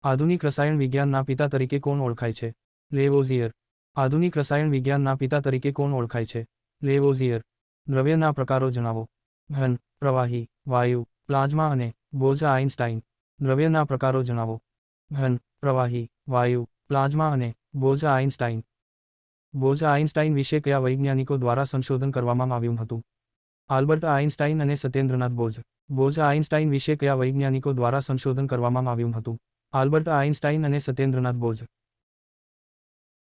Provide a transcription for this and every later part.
આધુનિક રસાયણ વિજ્ઞાનના પિતા તરીકે કોણ ઓળખાય છે? લેવોઝિયર. આધુનિક રસાયણ વિજ્ઞાનના પિતા તરીકે કોણ ઓળખાય છે? લેવોઝિયર. દ્રવ્યના પ્રકારો જણાવો. ઘન, પ્રવાહી, વાયુ, પ્લાઝ્મા અને બોઝ-આઇન્સ્ટાઇન. દ્રવ્યના પ્રકારો જણાવો. ઘન, પ્રવાહી, વાયુ, પ્લાઝ્મા અને બોઝ-આઇન્સ્ટાઇન. બોઝ-આઇન્સ્ટાઇન વિશે કયા વૈજ્ઞાનિકો દ્વારા સંશોધન કરવામાં આવ્યું હતું? આલ્બર્ટ આઇન્સ્ટાઇન અને સત્યેન્દ્રનાથ બોઝ. બોઝ-આઇન્સ્ટાઇન વિશે કયા વૈજ્ઞાનિકો દ્વારા સંશોધન કરવામાં આવ્યું હતું? આલ્બર્ટ આઇન્સ્ટાઇન અને સત્યેન્દ્રનાથ બોઝ.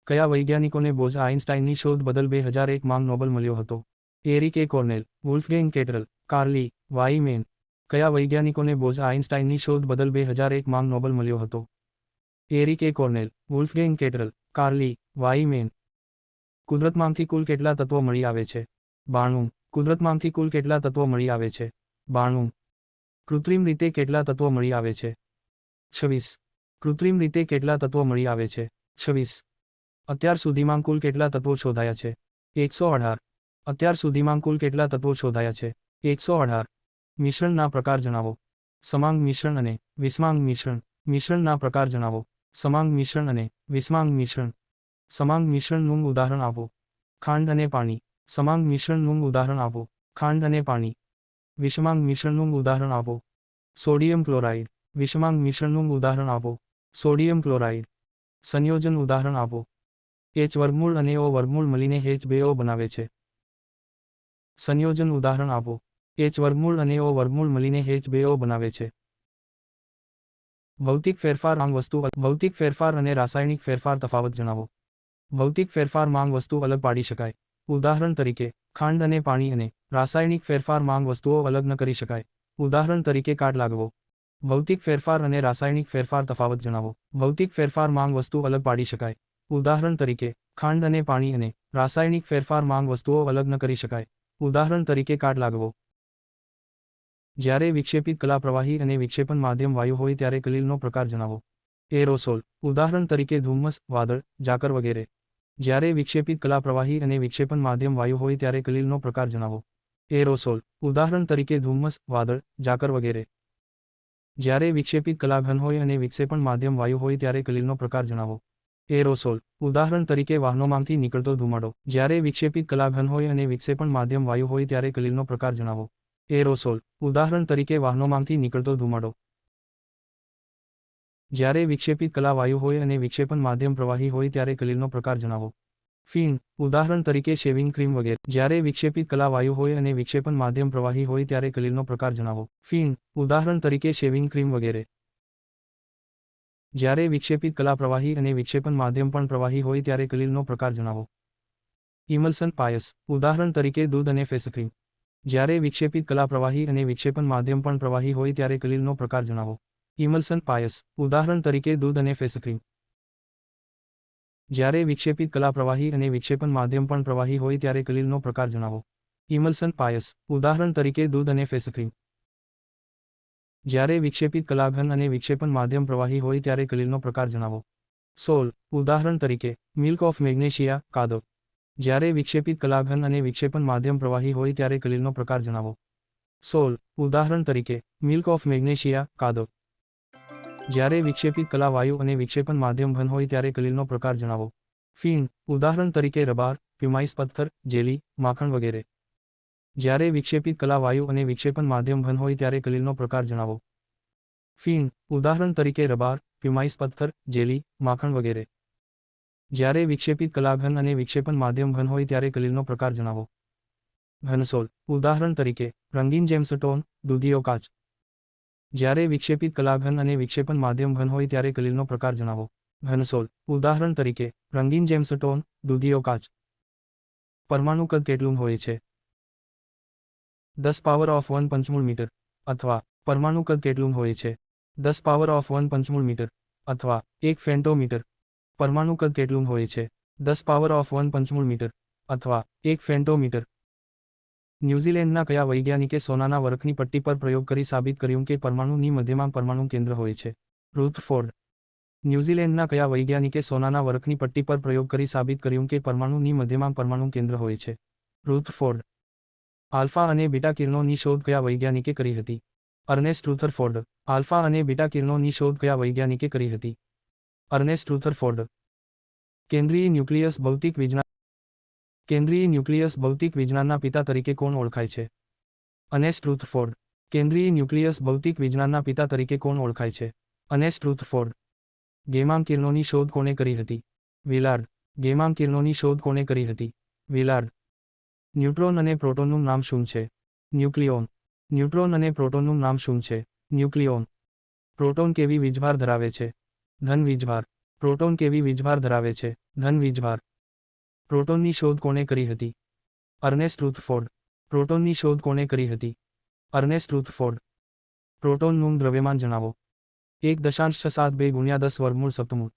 કયા વૈજ્ઞાનિકોને બોઝ-આઇન્સ્ટાઇનની શોધ બદલ 2001માં નોબેલ મળ્યો હતો? એરિક એ કોર્નેલ, વુલ્ફગેંગ કેટરલ, કાર્લી વાઈમેન. કયા વૈજ્ઞાનિકોને બોઝ-આઇન્સ્ટાઇનની શોધ બદલ 2001માં નોબેલ મળ્યો હતો? એરિક એ કોર્નેલ, વુલ્ફગેંગ કેટરલ, કાર્લી વાઈમેન. કુદરતમાંથી કુલ કેટલા તત્વો મળી આવે છે? 92. કુદરતમાંથી કુલ કેટલા તત્વો મળી આવે છે? 92. કૃત્રિમ રીતે કેટલા તત્વો મળી આવે છે? 26. કૃત્રિમ રીતે કેટલા તત્વો મળી આવે છે? 26. અત્યાર સુધીમાં કુલ કેટલા તત્વો શોધાયા છે? 118. અત્યાર સુધીમાં કુલ કેટલા તત્વો શોધાયા છે? 118. મિશ્રણના પ્રકાર જણાવો. સમાંગ મિશ્રણ અને વિષમાંગ મિશ્રણ. મિશ્રણના પ્રકાર જણાવો. સમાંગ મિશ્રણ અને વિષમાંગ મિશ્રણ. સમાંગ મિશ્રણનું ઉદાહરણ આપો. ખાંડ અને પાણી. સમાંગ મિશ્રણનું ઉદાહરણ આપો. ખાંડ અને પાણી. વિષમાંગ મિશ્રણનું ઉદાહરણ આપો. Sodium chloride. વિષમાંગ મિશ્રણનું ઉદાહરણ આપો. Sodium chloride. સંયોજન ઉદાહરણ આપો. H વર્ગમૂળ અને O વર્ગમૂળ મળીને H2O બનાવે છે. સંયોજન ઉદાહરણ આપો. H વર્ગમૂળ અને O વર્ગમૂળ મળીને H2O બનાવે છે. ભૌતિક ફેરફાર માંગ વસ્તુ. ભૌતિક ફેરફાર અને રાસાયણિક ફેરફાર તફાવત જણાવો. ભૌતિક ફેરફાર માંગ વસ્તુ અલગ પાડી શકાય. ઉદાહરણ તરીકે ખાંડ અને પાણી અને રાસાયણિક ફેરફાર માંગ વસ્તુઓ અલગ ન કરી શકાય. ઉદાહરણ તરીકે કાટ લાગવો. ભૌતિક ફેરફાર અને રાસાયણિક ફેરફાર તફાવત જણાવો. ભૌતિક ફેરફાર માંગ વસ્તુ અલગ પાડી શકાય. ઉદાહરણ તરીકે ખાંડ અને પાણી અને રાસાયણિક ફેરફાર માંગ વસ્તુઓ અલગ ન કરી શકાય. ઉદાહરણ તરીકે કાટ લાગવો. જ્યારે વિક્ષેપિત કલા પ્રવાહી અને વિક્ષેપન માધ્યમ વાયુ હોય ત્યારે કલીલનો પ્રકાર જણાવો. એરોસોલ. ઉદાહરણ તરીકે ધુમ્મસ, વાદળ, ઝાકર વગેરે. જ્યારે વિક્ષેપિત કલા પ્રવાહી અને વિક્ષેપન માધ્યમ વાયુ હોય ત્યારે કલીલનો પ્રકાર જણાવો. એરોસોલ. ઉદાહરણ તરીકે ધુમ્મસ, વાદળ, ઝાકર વગેરે. જ્યારે વિક્ષેપિત કલા ઘન હોય અને વિક્ષેપણ માધ્યમ વાયુ હોય ત્યારે કલીલનો પ્રકાર જણાવો. એરોસોલ. ઉદાહરણ તરીકે વાહનોમાંથી નીકળતો ધુમાડો. જ્યારે વિક્ષેપિત કલા ઘન હોય અને વિક્ષેપણ માધ્યમ વાયુ હોય ત્યારે કલીલનો પ્રકાર જણાવો. એરોસોલ. ઉદાહરણ તરીકે વાહનોમાંથી નીકળતો ધુમાડો. જ્યારે વિક્ષેપિત કલા વાયુ હોય અને વિક્ષેપન માધ્યમ પ્રવાહી હોય ત્યારે કલીલનો પ્રકાર જણાવો. ફીણ. ઉદાહરણ તરીકે શેવિંગ ક્રીમ વગેરે. જ્યારે વિક્ષેપિત કલા વાયુ હોય અને વિક્ષેપન માધ્યમ પ્રવાહી હોય ત્યારે કલીલનો પ્રકાર જણાવો. ફીણ. ઉદાહરણ તરીકે શેવિંગ ક્રીમ વગેરે. જ્યારે વિક્ષેપિત કલા પ્રવાહી અને વિક્ષેપન માધ્યમ પણ પ્રવાહી હોય ત્યારે કલીલનો પ્રકાર જણાવો. Emulsion pious. ઉદાહરણ તરીકે દૂધ અને ફેસ ક્રીમ. જ્યારે વિક્ષેપિત કલા પ્રવાહી અને વિક્ષેપન માધ્યમ પણ પ્રવાહી હોય ત્યારે કલીલનો પ્રકાર જણાવો. Emulsion pious. ઉદાહરણ તરીકે દૂધ અને ફેસ ક્રીમ. જ્યારે વિક્ષેપિત કલા પ્રવાહી અને વિક્ષેપન માધ્યમ પણ પ્રવાહી હોય ત્યારે કલીલનો પ્રકાર જણાવો. Emulsion pious. ઉદાહરણ તરીકે દૂધ અને ફેસ ક્રીમ. જ્યારે વિક્ષેપિત કલા ઘન અને વિક્ષેપન માધ્યમ પ્રવાહી હોય ત્યારે કલીલનો પ્રકાર જણાવો. સોલ. ઉદાહરણ તરીકે મિલ્ક ઓફ મેગ્નેશિયા, કાદવ. જ્યારે વિક્ષેપિત કલા ઘન અને વિક્ષેપન માધ્યમ પ્રવાહી હોય ત્યારે કલીલનો પ્રકાર જણાવો. સોલ. ઉદાહરણ તરીકે મિલ્ક ઓફ મેગ્નેશિયા, કાદવ. જ્યારે વિક્ષેપિત કલા વાયુ અને વિક્ષેપન માધ્યમ ઘન હોય ત્યારે કલીલનો પ્રકાર જણાવો. ફીણ. ઉદાહરણ તરીકે રબાર, પ્યુમાઇસ પથ્થર, જેલી, માખણ વગેરે. જ્યારે વિક્ષેપિત કલા વાયુ અને વિક્ષેપન માધ્યમ ઘન હોય ત્યારે કલીલનો પ્રકાર જણાવો. ફીણ. ઉદાહરણ તરીકે રબાર, પ્યુમાઇસ પથ્થર, જેલી, માખણ વગેરે. જ્યારે વિક્ષેપિત કલા ઘન અને વિક્ષેપન માધ્યમ ઘન હોય ત્યારે કલીલનો પ્રકાર જણાવો. ઘનસોલ. ઉદાહરણ તરીકે રંગીન જેમસ્ટોન, દૂધિયો કાચ. જ્યારે વિક્ષેપિત કલા ઘન અને વિક્ષેપન માધ્યમ ઘન હોય ત્યારે કલીલનો પ્રકાર જણાવો. ઘનસોલ. ઉદાહરણ તરીકે રંગીન જેમસ્ટોન, દૂધિયો કાચ. પરમાણુ કદ કેટલું હોય છે? 10⁻⁴ પંચમૂળ મીટર. અથવા પરમાણુ કદ કેટલું હોય છે? 10⁻⁴ પંચમૂળ મીટર. અથવા 1 ફેમ્ટોમીટર. પરમાણુ કદ કેટલું હોય છે? 10⁻⁴ પંચમૂળ મીટર. અથવા 1 ફેમ્ટોમીટર. ન્યૂઝીલેન્ડના કયા વૈજ્ઞાનિકે સોનાના વરખની પટ્ટી પર પ્રયોગ કરી સાબિત કર્યું કે પરમાણુની મધ્યમાં પરમાણુ કેન્દ્ર હોય છે? રુથરફોર્ડ. ન્યૂઝીલેન્ડના કયા વૈજ્ઞાનિકે સોનાના વરખની પટ્ટી પર પ્રયોગ કરી સાબિત કર્યું કે પરમાણુની મધ્યમાં પરમાણુ કેન્દ્ર હોય છે? રુથરફોર્ડ. આલ્ફા અને બીટા કિરણોની શોધ કયા વૈજ્ઞાનિકે કરી હતી? Ernst Rutherford. આલ્ફા અને બીટા કિરણોની શોધ કયા વૈજ્ઞાનિકે કરી હતી? Ernst Rutherford. કેન્દ્રીય ન્યુક્લિયસ ભૌતિક વિજ્ઞાન. કેન્દ્રીય ન્યુક્લિયસ ભૌતિક વિજ્ઞાનના પિતા તરીકે કોણ ઓળખાય છે? Ernst Rutherford. કેન્દ્રીય ન્યુક્લિયસ ભૌતિક વિજ્ઞાનના પિતા તરીકે કોણ ઓળખાય છે? Ernst Rutherford. ગેમા કિરણોની શોધ કોણે કરી હતી? વિલાર્ડ. ગેમા કિરણોની શોધ કોણે કરી હતી? વિલાર્ડ. ન્યુટ્રોન અને પ્રોટોનનું નામ શું છે? ન્યુક્લિયોન. ન્યુટ્રોન અને પ્રોટોનનું નામ શું છે? ન્યુક્લિયોન. પ્રોટોન કેવી વીજભાર ધરાવે છે? ધન વીજભાર. પ્રોટોન કેવી વીજભાર ધરાવે છે? ધન વીજભાર. પ્રોટોનની શોધ કોણે કરી હતી? Ernst Rutherford. પ્રોટોનની શોધ કોણે કરી હતી? Ernst Rutherford. પ્રોટોનનું દ્રવ્યમાન જણાવો. 1.672 ગુણ્યા 10 વર્ગમૂળ સપ્તમૂળ.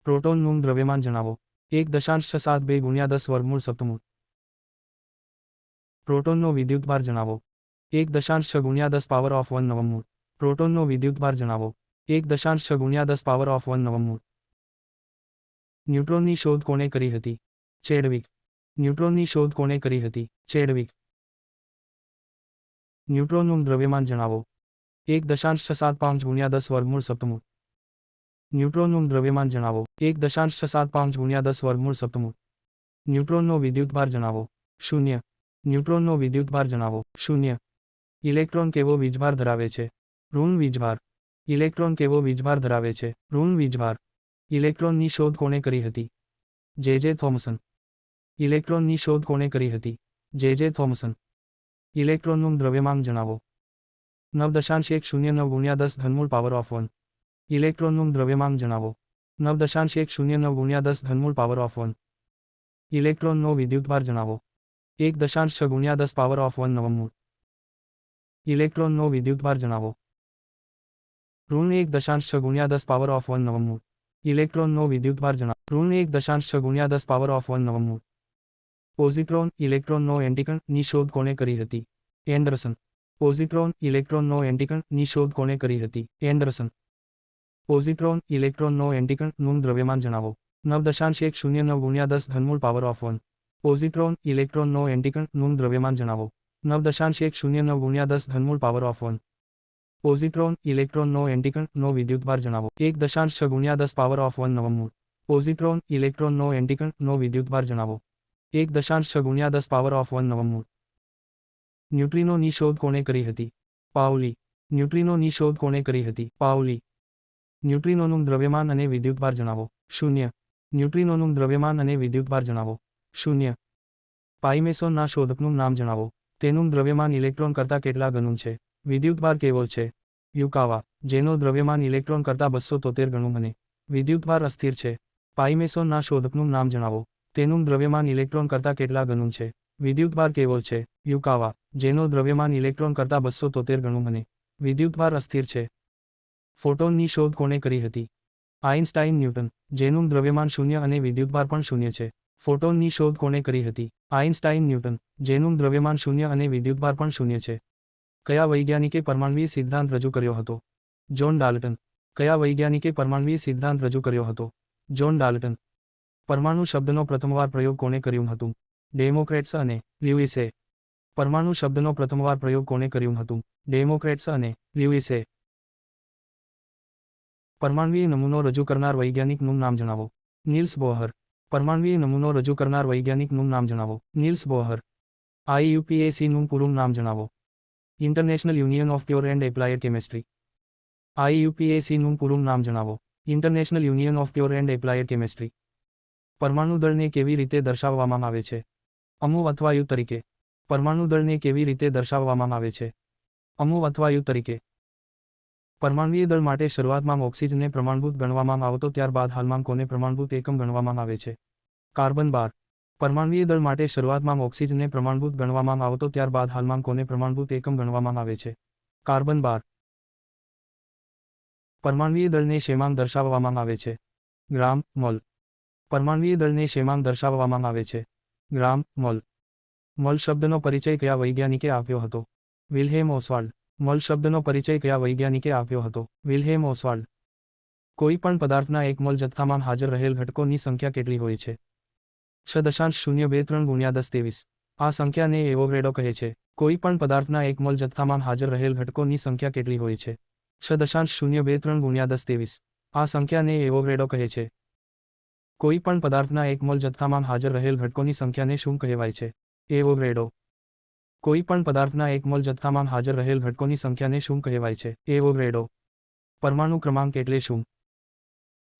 પ્રોટોનનું દ્રવ્યમાન જણાવો. 1.672 ગુણ્યા 10 વર્ગમૂળ સપ્તમૂળ. પ્રોટોનનો વિદ્યુતભાર જણાવો. 1.6 ગુણ્યા 10 પાવર ઓફ 1 નવમૂળ. પ્રોટોનનો વિદ્યુતભાર જણાવો. 1.6 ગુણ્યા 10 પાવર ઓફ 1 નવમૂળ. ન્યુટ્રોનની શોધ કોણે કરી હતી? ચેડવિક. ન્યુટ્રોનની શોધ કોણે કરી હતી? ચેડવિક. ન્યુટ્રોનનું દ્રવ્યમાન જણાવો. 1.675 ગુણ્યા 10 વર્ગમૂળ સપ્તમૂળ. ન્યુટ્રોનનું દ્રવ્યમાન જણાવો. 1.675 ગુણ્યા 10 વર્ગમૂળ સપ્તમૂળ. ન્યુટ્રોનનો વિદ્યુતભાર જણાવો. 0. ન્યુટ્રોનનો વિદ્યુતભાર જણાવો. 0. ઇલેક્ટ્રોન કેવો વીજભાર ધરાવે છે? ઋણ વીજભાર. ઇલેક્ટ્રોન કેવો વીજભાર ધરાવે છે? ઋણ વીજભાર. ઇલેક્ટ્રોનની શોધ કોણે કરી હતી? જે થોમસન. ઇલેક્ટ્રોનની શોધ કોણે કરી હતી? જે થોમસન. ઇલેક્ટ્રોનનું દ્રવ્યમાન જણાવો. 9.109 ગુણ્યા 10 ઘનમૂળ પાવર ઓફ 1. ઇલેક્ટ્રોનનું દ્રવ્યમાન જણાવો. 9.109 ગુણ્યા 10 ઘનમૂળ પાવર ઓફ 1. ઇલેક્ટ્રોનનો વિદ્યુતભાર જણાવો. 1.6 ગુણ્યા 10 પાવર ઓફ 1 નવમૂળ. ઇલેક્ટ્રોનનો વિદ્યુતભાર જણાવો. ઋણ 1.6 ગુણ્યા 10 પાવર ઓફ 1 નવમૂળ. ઇલેક્ટ્રોનનો વિદ્યુતભાર જણાવો. ઋણ 1.6 ગુણ્યા 10 પાવર ઓફ 1 નવમૂળ. પોઝિટ્રોન ઇલેક્ટ્રોનનો એન્ટિકણ ની શોધ કોણે કરી હતી? એન્ડરસન. પોઝિટ્રોન ઇલેક્ટ્રોનનો એન્ટિકણ ની શોધ કોણે કરી હતી? એન્ડરસન. પોઝિટ્રોન ઇલેક્ટ્રોનનો એન્ટિકણ નું દ્રવ્યમાન જણાવો. 9.109 ગુણ્યા 10 ઘનમૂળ પાવર ઓફ 1. પોઝિટ્રોન ઇલેક્ટ્રોનનો એન્ટિકણ નું દ્રવ્યમાન જણાવો. 9.109 ગુણ્યા 10 ઘનમૂળ પાવર ઓફ 1. પોઝિટ્રોન ઇલેક્ટ્રોનનો એન્ટિકણ નો વિદ્યુતભાર જણાવો. 1.6 ગુણ્યા 10 પાવર ઓફ 1 નવમૂળ. પોઝિટ્રોન ઇલેક્ટ્રોનનો એન્ટિકણ નો વિદ્યુતભાર જણાવો. 1.6 ગુણ્યા 10 પાવર ઓફ 1 નવમૂળ. ન્યુટ્રિનોની શોધ કોણે કરી હતી? પાઉલી. ન્યુટ્રિનોની શોધ કોણે કરી હતી? પાઉલી. ન્યુટ્રિનોનું દ્રવ્યમાન અને વિદ્યુતભાર જણાવો. 0. ન્યુટ્રિનોનું દ્રવ્યમાન અને વિદ્યુતભાર જણાવો. 0. પાઇમેસોનના શોધકનું નામ જણાવો. તેનું દ્રવ્યમાન ઇલેક્ટ્રોન કરતાં કેટલા ગણું છે? વિદ્યુતભાર કેવો છે? યુકાવા. જેનો દ્રવ્યમાન ઇલેક્ટ્રોન કરતાં 273 ગણું અને વિદ્યુતભાર અસ્થિર છે. પાઇમેસોનના શોધકનું નામ જણાવો. તેનું દ્રવ્યમાન ઇલેક્ટ્રોન કરતાં કેટલા ગણું છે? વિદ્યુતભાર કેવો છે? યુકાવા. જેનો દ્રવ્યમાન ઇલેક્ટ્રોન કરતાં 273 ગણું અને વિદ્યુતભાર અસ્થિર છે. ફોટોનની શોધ કોણે કરી હતી? Einstein newton. જેનું દ્રવ્યમાન 0 અને વિદ્યુતભાર પણ 0 છે. ફોટોનની શોધ કોણે કરી હતી? Einstein newton. જેનું દ્રવ્યમાન 0 અને વિદ્યુતભાર પણ 0 છે. કયા વૈજ્ઞાનિકે પરમાણ્વીય સિદ્ધાંત રજૂ કર્યો હતો? John Dalton. કયા વૈજ્ઞાનિકે પરમાણ્વીય સિદ્ધાંત રજૂ કર્યો હતો? John Dalton. પરમાણુ શબ્દનો પ્રથમવાર પ્રયોગ કોણે કર્યું હતું? ડેમોક્રેટ્સ અને લ્યુઇસે. પરમાણુ શબ્દનો પ્રથમવાર પ્રયોગ કોણે કર્યું હતું? ડેમોક્રેટ્સ અને લ્યુઇસે. પરમાણ્વીય નમૂનો રજૂ કરનાર વૈજ્ઞાનિકનું નામ જણાવો. Niels Bohr. પરમાણ્વીય નમૂનો રજૂ કરનાર વૈજ્ઞાનિકનું નામ જણાવો. Niels Bohr. IUPACનું પૂરું નામ જણાવો. International union of pure and applied chemistry. IUPACનું પૂરું નામ જણાવો. International union of pure and applied chemistry. પરમાણુ દળને કેવી રીતે દર્શાવવામાં આવે છે? અમુ અથવા યુ તરીકે. પરમાણુ દળને કેવી રીતે દર્શાવવામાં આવે છે? અમુ અથવા યુ તરીકે. પરમાણ્વીય દળ માટે શરૂઆતમાં ઓક્સિજનને પ્રમાણભૂત ગણવામાં આવતો ત્યારબાદ હાલમાં કોને પ્રમાણભૂત એકમ ગણવામાં આવે છે? કાર્બન 12. પરમાણ્વીય દળ માટે શરૂઆતમાં ઓક્સિજનને પ્રમાણભૂત ગણવામાં આવતો ત્યારબાદ હાલમાં કોને પ્રમાણભૂત એકમ ગણવામાં આવે છે? કાર્બન 12. પરમાણ્વીય દળને શેમાં દર્શાવવામાં આવે છે? ગ્રામ, મોલ. પરમાણ્વીય દળને શેમાં દર્શાવવામાં આવે છે? ગ્રામ, મોલ. મોલ શબ્દનો પરિચય કયા વૈજ્ઞાનિકે આપ્યો હતો? વિલ્હેમ ઓસ્વાલ્ડ. મોલ શબ્દનો પરિચય કયા વૈજ્ઞાનિકે આપ્યો હતો? વિલ્હેમ ઓસ્વાલ્ડ. કોઈ પણ પદાર્થના એક મોલ જથ્થામાં હાજર રહેલ ઘટકોની સંખ્યા કેટલી હોય છે? 6.023 ગુણ્યા 1023. આ સંખ્યાને એવોગ્રેડો કહે છે. કોઈ પણ પદાર્થના એક મોલ જથ્થામાં હાજર રહેલ ઘટકોની સંખ્યા કેટલી હોય છે? 6.023 ગુણ્યા 1023. આ સંખ્યાને એવોગ્રેડો કહે છે. કોઈ પણ પદાર્થના એક મોલ જથ્થામાં હાજર રહેલ ઘટકોની સંખ્યાને શું કહેવાય છે? એવોગ્રેડો. કોઈ પણ પદાર્થના એક મોલ જથ્થામાં હાજર રહેલ ઘટકોની સંખ્યાને શું કહેવાય છે? એવોગ્રેડો. પરમાણુ ક્રમાંક એટલે શું?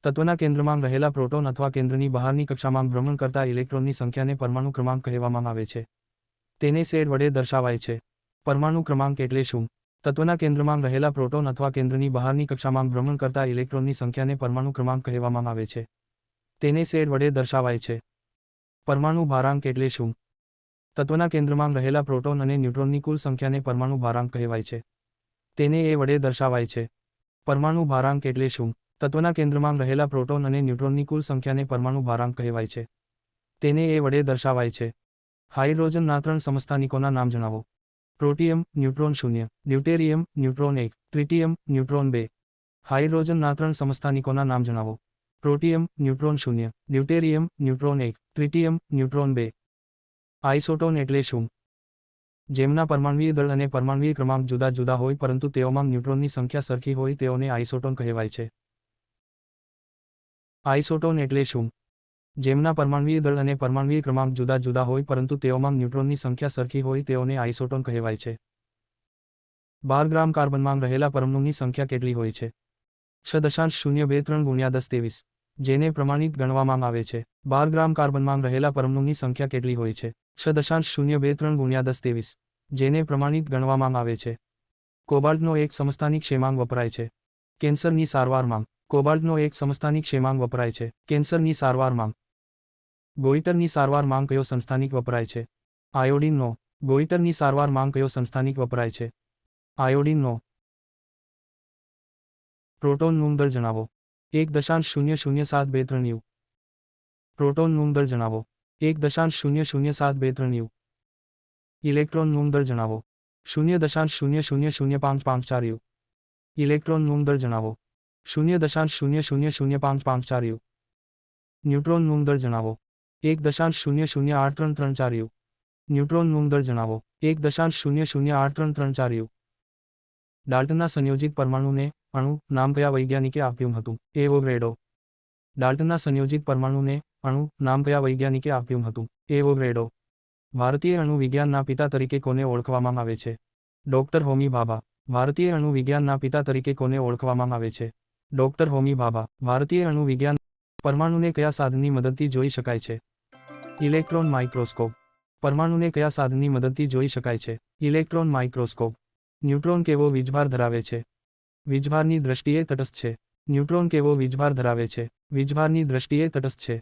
તત્વના કેન્દ્રમાં રહેલા પ્રોટોન અથવા કેન્દ્રની બહારની કક્ષામાં ભ્રમણ કરતા ઇલેક્ટ્રોનની સંખ્યાને પરમાણુ ક્રમાંક કહેવામાં આવે છે. તેને શેડ વડે દર્શાવાય છે. પરમાણુ ક્રમાંક એટલે શું? તત્વના કેન્દ્રમાં રહેલા પ્રોટોન અથવા કેન્દ્રની બહારની કક્ષામાં ભ્રમણ કરતા ઇલેક્ટ્રોનની સંખ્યાને પરમાણુ ક્રમાંક કહેવામાં આવે છે. તેને શેડ વડે દર્શાવાય છે. પરમાણુ ભારાંક એટલે શું? તત્વના કેન્દ્રમાં રહેલા પ્રોટોન અને ન્યુટ્રોનની કુલ સંખ્યાને પરમાણુ ભારાંક કહેવાય છે. તેને એ વડે દર્શાવાય છે. પરમાણુ ભારાંક એટલે શું? તત્વના કેન્દ્રમાં રહેલા પ્રોટોન અને ન્યુટ્રોનની કુલ સંખ્યાને પરમાણુ ભારાંક કહેવાય છે. તેને એ વડે દર્શાવાય છે. હાઇડ્રોજનના 3 સમસ્થાનિકોના નામ જણાવો. Protium, neutron 0, deuterium, neutron 1, tritium, neutron 2. હાઇડ્રોજનના 3 સમસ્થાનિકોના નામ જણાવો. Protium, neutron 0, deuterium, neutron 1, tritium, neutron 2. Isotone એટલે શું? જેમના પરમાણ્વીય દળ અને પરમાણ્વીય ક્રમાંક જુદા જુદા હોય પરંતુ તેઓમાં ન્યુટ્રોનની સંખ્યા સરખી હોય તેઓને આઇસોટોન કહેવાય છે. આઇસોટોન એટલે શું? જેમના પરમાણ્વીય દળ અને પરમાણ્વીય ક્રમાંક જુદા જુદા હોય પરંતુ તેઓમાં ન્યુટ્રોનની સંખ્યા સરખી હોય તેઓને આઇસોટોન કહેવાય છે. 12 ગ્રામ કાર્બનમાં રહેલા પરમાણુની સંખ્યા કેટલી હોય છે? 6.023 ગુણ્યા 1023. જેને પ્રમાણિત ગણવામાં આવે છે. 12 ગ્રામ કાર્બનમાં રહેલા પરમાણુની સંખ્યા કેટલી હોય છે? 6.023 ગુણ્યા 1023. જેને પ્રમાણિત ગણવામાં આવે છે. કોબાલ્ટનો એક સમસ્થાનિક શેમાંગ વપરાય છે. કેન્સરની સારવારમાં. કોબાલ્ટનો એક સમસ્થાનિક શેમાંગ વપરાય છે. કેન્સરની સારવારમાં. ગોઈટરની સારવારમાં કયો સંસ્થાનિક વપરાય છે? આયોડિનનો. ગોઈટરની સારવારમાં કયો સંસ્થાનિક વપરાય છે? આયોડિનનો. પ્રોટોનનું દળ જણાવો. 1.00723 U. પ્રોટોનનું દળ જણાવો. 1.00723 U. ઇલેક્ટ્રોનનું દળ જણાવો. 0.000554 U. ઇલેક્ટ્રોનનું દળ જણાવો. 0.000554 U. ન્યુટ્રોનનું દળ જણાવો. 1.008334 U. ન્યુટ્રોનનું દળ જણાવો. 1.008334 U. ડાલ્ટનના સંયોજિત પરમાણુને અણુ નામ કયા વૈજ્ઞાનિકે આપ્યું હતું? એવોગ્રેડો. ડાલ્ટનના સંયોજિત પરમાણુને અણુ નામ કયા વૈજ્ઞાનિકે આપ્યું હતું? એવોગ્રેડો. ભારતીય અણુ વિજ્ઞાનના પિતા તરીકે કોને ઓળખવામાં આવે છે? ડોક્ટર હોમી ભાભા. ભારતીય અણુ વિજ્ઞાનના પિતા તરીકે કોને ઓળખવામાં આવે છે? ડોક્ટર હોમી ભાભા. ભારતીય અણુ વિજ્ઞાન. પરમાણુને કયા સાધનની મદદથી જોઈ શકાય છે? Electron microscope. પરમાણુને કયા સાધનની મદદથી જોઈ શકાય છે? Electron microscope. ન્યુટ્રોન કેવો વીજભાર ધરાવે છે? વીજભારની દ્રષ્ટિએ તટસ્થ છે. ન્યુટ્રોન કેવો વીજભાર ધરાવે છે? વીજભારની દ્રષ્ટિએ તટસ્થ છે.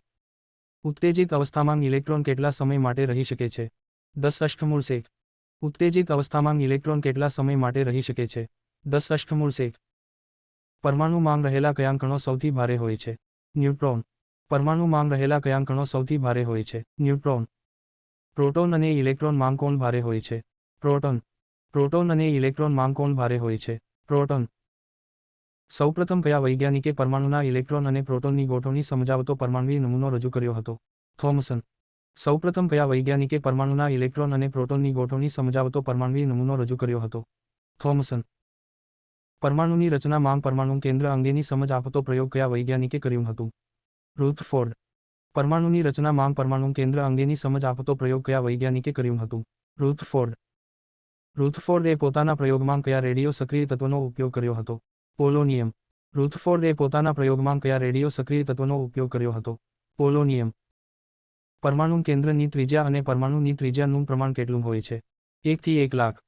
ઉત્તેજિત અવસ્થામાં ઇલેક્ટ્રોન કેટલા સમય માટે રહી શકે છે? 10 અષ્ટમૂળ સેક. ઉત્તેજિત અવસ્થામાં ઇલેક્ટ્રોન કેટલા સમય માટે રહી શકે છે? 10 અષ્ટમૂળ સેક. પરમાણુમાં રહેલા કયા કણો સૌથી ભારે હોય છે? ન્યુટ્રોન. પરમાણુમાં રહેલા કયા કણો સૌથી ભારે હોય છે? ન્યુટ્રોન. પ્રોટોન અને ઇલેક્ટ્રોન માંગ કોણ ભારે હોય છે? પ્રોટોન. પ્રોટોન અને ઇલેક્ટ્રોન માંગ કોણ ભારે હોય છે? પ્રોટોન. સૌપ્રથમ કયા વૈજ્ઞાનિકે પરમાણુના ઇલેક્ટ્રોન અને પ્રોટોનની ગોઠવણી સમજાવતો પરમાણ્વીય નમૂનો રજૂ કર્યો હતો? થોમસન. સૌપ્રથમ કયા વૈજ્ઞાનિકે પરમાણુના ઇલેક્ટ્રોન અને પ્રોટોનની ગોઠવણી સમજાવતો પરમાણ્વીય નમૂનો રજૂ કર્યો હતો? થોમસન. પરમાણુની રચના માંગ પરમાણુ કેન્દ્ર અંગેની સમજ આપતો પ્રયોગ કયા વૈજ્ઞાનિકે કર્યું હતું? રુથરફોર્ડ. પરમાણુની રચના માંગ પરમાણુ કેન્દ્ર અંગેની સમજ આપતો પ્રયોગ કયા વૈજ્ઞાનિકે કર્યું હતું? રુથરફોર્ડ. રુથરફોર્ડે પોતાના પ્રયોગમાં કયા રેડિયો સક્રિય તત્વનો ઉપયોગ કર્યો હતો? પોલોનિયમ. રુથરફોર્ડે પોતાના પ્રયોગમાં કયા રેડિયો સક્રિય તત્વનો ઉપયોગ કર્યો હતો? પોલોનિયમ. પરમાણુ કેન્દ્રની ત્રિજ્યા અને પરમાણુની ત્રિજ્યાનું પ્રમાણ કેટલું હોય છે? 1 થી 1 લાખ.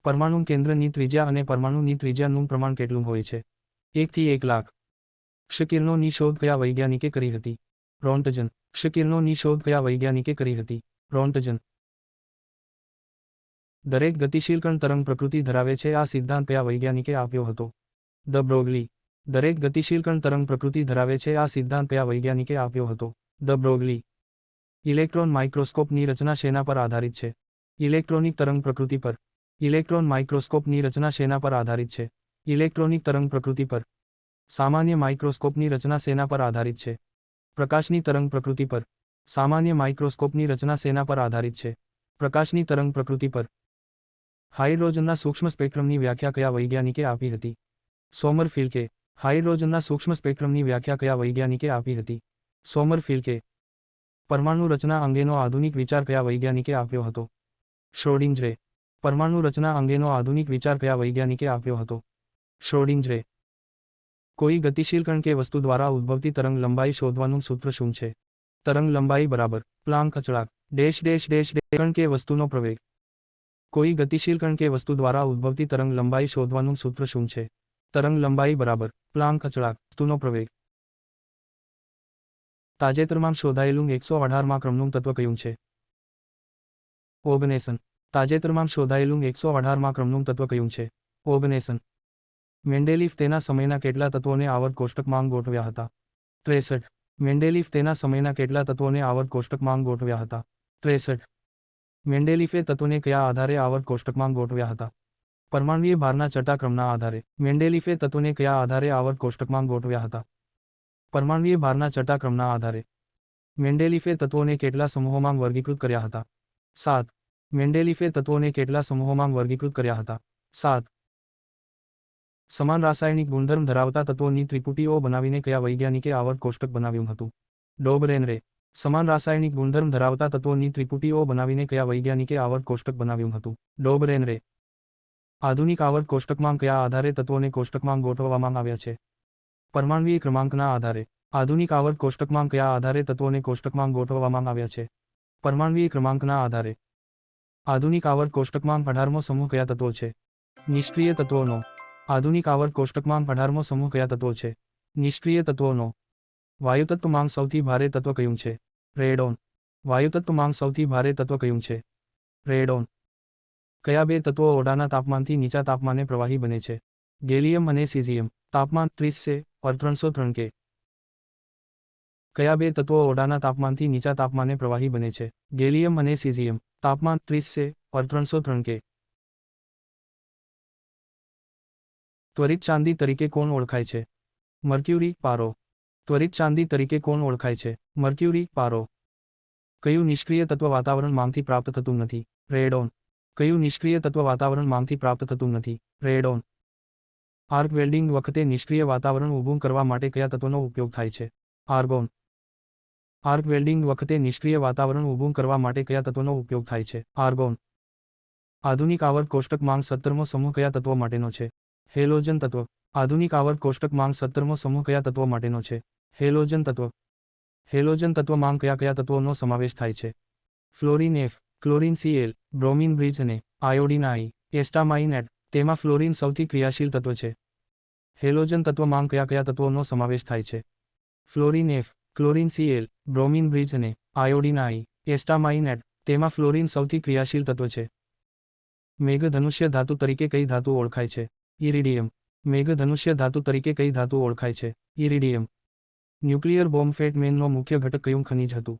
પરમાણુ કેન્દ્રની ત્રિજ્યા અને પરમાણુની ત્રિજ્યાનું પ્રમાણ કેટલું હોય છે? 1 થી 1 લાખ. ક્ષકિરણોની શોધ કયા વૈજ્ઞાનિકે કરી હતી? રોન્ટજન. ક્ષકિરણોની શોધ કયા વૈજ્ઞાનિકે કરી હતી? રોન્ટજન. દરેક ગતિશીલ કણ તરંગ પ્રકૃતિ ધરાવે છે આ સિદ્ધાંત કયા વૈજ્ઞાનિકે આપ્યો હતો? દ બ્રોગલી. દરેક ગતિશીલ કણ તરંગ પ્રકૃતિ ધરાવે છે આ સિદ્ધાંત કયા વૈજ્ઞાનિકે આપ્યો હતો? દ બ્રોગલી. ઇલેક્ટ્રોન માઇક્રોસ્કોપની રચના શેના પર આધારિત છે? ઇલેક્ટ્રોનિક તરંગ પ્રકૃતિ પર. ઇલેક્ટ્રોન માઇક્રોસ્કોપની રચના શેના પર આધારિત છે? ઇલેક્ટ્રોનિક તરંગ પ્રકૃતિ પર. સામાન્ય માઇક્રોસ્કોપની રચના શેના પર આધારિત છે? પ્રકાશની તરંગ પ્રકૃતિ પર. સામાન્ય માઇક્રોસ્કોપની રચના શેના પર આધારિત છે? પ્રકાશની તરંગ પ્રકૃતિ પર. હાઇડ્રોજનના સૂક્ષ્મ સ્પેક્ટ્રમની વ્યાખ્યા કયા વૈજ્ઞાનિકે આપી હતી? સોમરફિલ્કે. હાઇડ્રોજનના સૂક્ષ્મ સ્પેક્ટ્રમની વ્યાખ્યા કયા વૈજ્ઞાનિકે આપી હતી? સોમરફિલ્કે. પરમાણુ રચના અંગેનો આધુનિક વિચાર કયા વૈજ્ઞાનિકે આપ્યો હતો? શ્રોડિંજરે. પરમાણુ રચના અંગેનો આધુનિક વિચાર કયા વૈજ્ઞાનિકે આપ્યો હતો? શ્રોડિંજરે. કોઈ ગતિશીલ કણ કે વસ્તુ દ્વારા ઉદ્ભવતી તરંગ લંબાઈ શોધવાનું સૂત્ર શું છે? તરંગ લંબાઈ બરાબર પ્લાન્ક અચળાંક ડેશ ડેશ ડેશ ડેશ કણ કે વસ્તુનો પ્રવેગ. કોઈ ગતિશીલ કણ કે વસ્તુ દ્વારા ઉદ્ભવતી તરંગ લંબાઈ શોધવાનું સૂત્ર શું છે? તરંગ લંબાઈ બરાબર પ્લાન્ક અચળાંક વસ્તુનો પ્રવેગ. તાજેતરમાં શોધાયેલું 118માં ક્રમનું તત્વ કયું છે? ઓગનેસન. તાજેતરમાં શોધાયેલું 118માં ક્રમનું તત્વ કયું છે? ઓગનેસન. મેન્ડેલીફ તેના સમયના કેટલા તત્વોને આવર્ત કોષ્ટકમાં ગોઠવ્યા હતા? 63. મેન્ડેલીફ તેના સમયના કેટલા તત્વોને આવર્ત કોષ્ટકમાં ગોઠવ્યા હતા? 63. મેન્ડેલીફે તત્વને કયા આધારે આવર્ત કોષ્ટકમાં ગોઠવ્યા હતા? પરમાણ્વીય ભારના છઠ્ઠા ક્રમના આધારે. મેન્ડેલીફે તત્વને કયા આધારે આવર્ત કોષ્ટકમાં ગોઠવ્યા હતા? પરમાણ્વીય ભારના છઠ્ઠા ક્રમના આધારે. મેન્ડેલીફે તત્વોને કેટલા સમૂહોમાં વર્ગીકૃત કર્યા હતા? 7. મેન્ડેલીફે તત્વોને કેટલા સમૂહોમાં વર્ગીકૃત કર્યા હતા? 7. સમાન રાસાયણિક ગુણધર્મ ધરાવતા તત્વોની ત્રિપુટીઓ બનાવીને કયા વૈજ્ઞાનિકે આવર્ત કોષ્ટક બનાવ્યું હતું? ડોબરેનરે. સમાન રાસાયણિક ગુણધર્મ ધરાવતા તત્વોની ત્રિપુટીઓ બનાવીને કયા વૈજ્ઞાનિકે આવર્ત કોષ્ટક બનાવ્યું હતું? ડોબરેનરે. આધુનિક આવર્ત કોષ્ટકમાં કયા આધારે તત્વોને કોષ્ટકમાં ગોઠવવામાં આવ્યા છે? પરમાણ્વીય ક્રમાંકના આધારે. આધુનિક આવર્ત કોષ્ટકમાં કયા આધારે તત્વોને કોષ્ટકમાં ગોઠવવામાં આવ્યા છે? પરમાણ્વીય ક્રમાંકના આધારે. આધુનિક આવર્ત કોષ્ટકમાં 18મો સમૂહ કયા તત્વો છે? નિષ્ક્રિય તત્વોનો. આધુનિક આવર્ત કોષ્ટકમાં 18મો સમૂહ કયા તત્વો છે? નિષ્ક્રિય તત્વોનો. વાયુતત્વમાં સૌથી ભારે તત્વ કયું છે? રેડોન. વાયુતત્વમાં સૌથી ભારે તત્વ કયું છે? રેડોન. કયા બે તત્વો ઓરડાના તાપમાનથી નીચા તાપમાને પ્રવાહી બને છે? ગેલિયમ અને સીઝિયમ. તાપમાન 30 છે or 303 કે. કયા બે તત્વો ઓરડાના તાપમાનથી નીચા તાપમાને પ્રવાહી બને છે? ગેલિયમ અને સીઝિયમ. તાપમાન 30 છે or 303 કે. ત્વરિત ચાંદી તરીકે કોણ ઓળખાય છે? મર્ક્યુરી, પારો. ત્વરિત ચાંદી તરીકે કોણ ઓળખાય છે? મર્ક્યુરી, પારો. કયું નિષ્ક્રિય તત્વ વાતાવરણ માંગથી પ્રાપ્ત થતું નથી? રેડોન. કયું નિષ્ક્રિય તત્વ વાતાવરણ માંગથી પ્રાપ્ત થતું નથી? રેડોન. આર્ક વેલ્ડિંગ વખતે નિષ્ક્રિય વાતાવરણ ઊભું કરવા માટે કયા તત્વનો ઉપયોગ થાય છે? આર્ગોન. આર્ક વેલ્ડિંગ વખતે નિષ્ક્રિય વાતાવરણ ઊભું કરવા માટે કયા તત્વનો ઉપયોગ થાય છે? આર્ગોન. આધુનિક આવર્ત કોષ્ટકમાં 17મો સમૂહ કયા તત્વો માટેનો છે? હેલોજન તત્વ. આધુનિક આવર્ત કોષ્ટકમાં 17મો સમૂહ કયા તત્વો માટેનો છે? હેલોજન તત્વ. હેલોજન તત્વમાં કયા કયા તત્વોનો સમાવેશ થાય છે? Fluorine F, chlorine Cl, bromine bridge અને આયોડિન I, એસ્ટામાઇન એટ. તેમાં ફ્લોરિન સૌથી ક્રિયાશીલ તત્વ છે. હેલોજન તત્વમાં કયા કયા તત્વોનો સમાવેશ થાય છે? Fluorine F, chlorine Cl, bromine bridge અને આયોડિન I, એસ્ટામાઇન એટ. તેમાં ફ્લોરિન સૌથી ક્રિયાશીલ તત્વ છે. મેઘધનુષ્ય ધાતુ તરીકે કઈ ધાતુ ઓળખાય છે? ઇરિડિયમ. મેઘધનુષ્ય ધાતુ તરીકે કઈ ધાતુ ઓળખાય છે? ઇરિડિયમ. ન્યુક્લિયર બોમ્બ ફેટ મેનનો મુખ્ય ઘટક કયું ખનિજ હતું?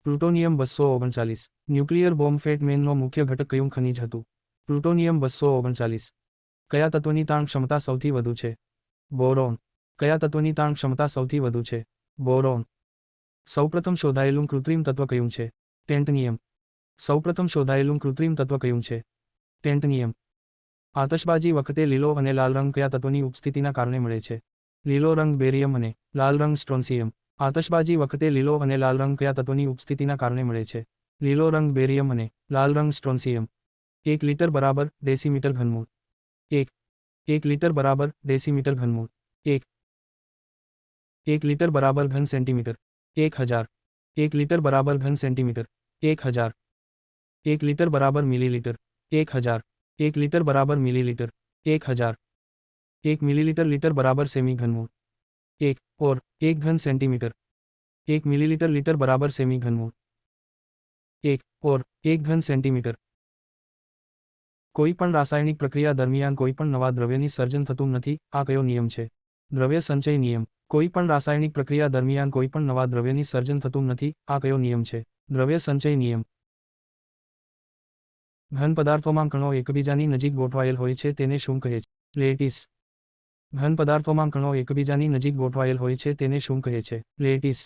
પ્લુટોનિયમ 239. ન્યુક્લિયર બોમ્બ ફેટ મેનનો મુખ્ય ઘટક કયું ખનિજ હતું? પ્લુટોનિયમ 239. કયા તત્વની તાણ ક્ષમતા સૌથી વધુ છે? બોરોન. કયા તત્વની તાણ ક્ષમતા સૌથી વધુ છે? બોરોન. સૌપ્રથમ શોધાયેલું કૃત્રિમ તત્વ કયું છે? ટેન્ટનિયમ. સૌપ્રથમ શોધાયેલું કૃત્રિમ તત્વ કયું છે? ટેન્ટનિયમ. આતશબાજી વખતે લીલો અને લાલ રંગ કયા તત્વની ઉપસ્થિતિના કારણે મળે છે? લીલો રંગ બેરિયમ અને લાલ રંગ સ્ટ્રોન્સિયમ. આતશબાજી વખતે લીલો અને લાલ રંગ કયા તત્વની ઉપસ્થિતિના કારણે મળે છે? લીલો રંગ બેરિયમ અને લાલ રંગ સ્ટ્રોન્સિયમ. 1 લિટર બરાબર ડેસીમીટર ઘનમૂળ. 1 લિટર બરાબર ડેસીમીટર ઘનમૂળ. 1 લિટર બરાબર ઘન સેન્ટીમીટર. 1000. 1 લિટર બરાબર ઘન સેન્ટીમીટર. 1000. 1 લિટર બરાબર મિલીલીટર. 1000. 1 લિટર બરાબર મિલીલીટર. 1000. 1 મિલીલીટર લીટર બરાબર સેમી ઘનમૂળ. 1 or 1 ઘન સેન્ટીમીટર. 1 મિલીલીટર લીટર બરાબર સેમી ઘનમૂળ. 1 or 1 ઘન સેન્ટીમીટર. કોઈ પણ રાસાયણિક પ્રક્રિયા દરમિયાન કોઈ પણ નવા દ્રવ્યની સર્જન થતું નથી, આ કયો નિયમ છે? દ્રવ્ય સંચય નિયમ. કોઈ પણ રાસાયણિક પ્રક્રિયા દરમિયાન કોઈ પણ નવા દ્રવ્યની સર્જન થતું નથી, આ કયો નિયમ છે? દ્રવ્ય સંચય નિયમ. ઘન પદાર્થોમાં કણો એકબીજાની નજીક ગોઠવાયેલ હોય છે તેને શું કહે છે? લેટિસ. ઘન પદાર્થોમાં કણો એકબીજાની નજીક ગોઠવાયેલ હોય છે તેને શું કહે છે? લેટિસ.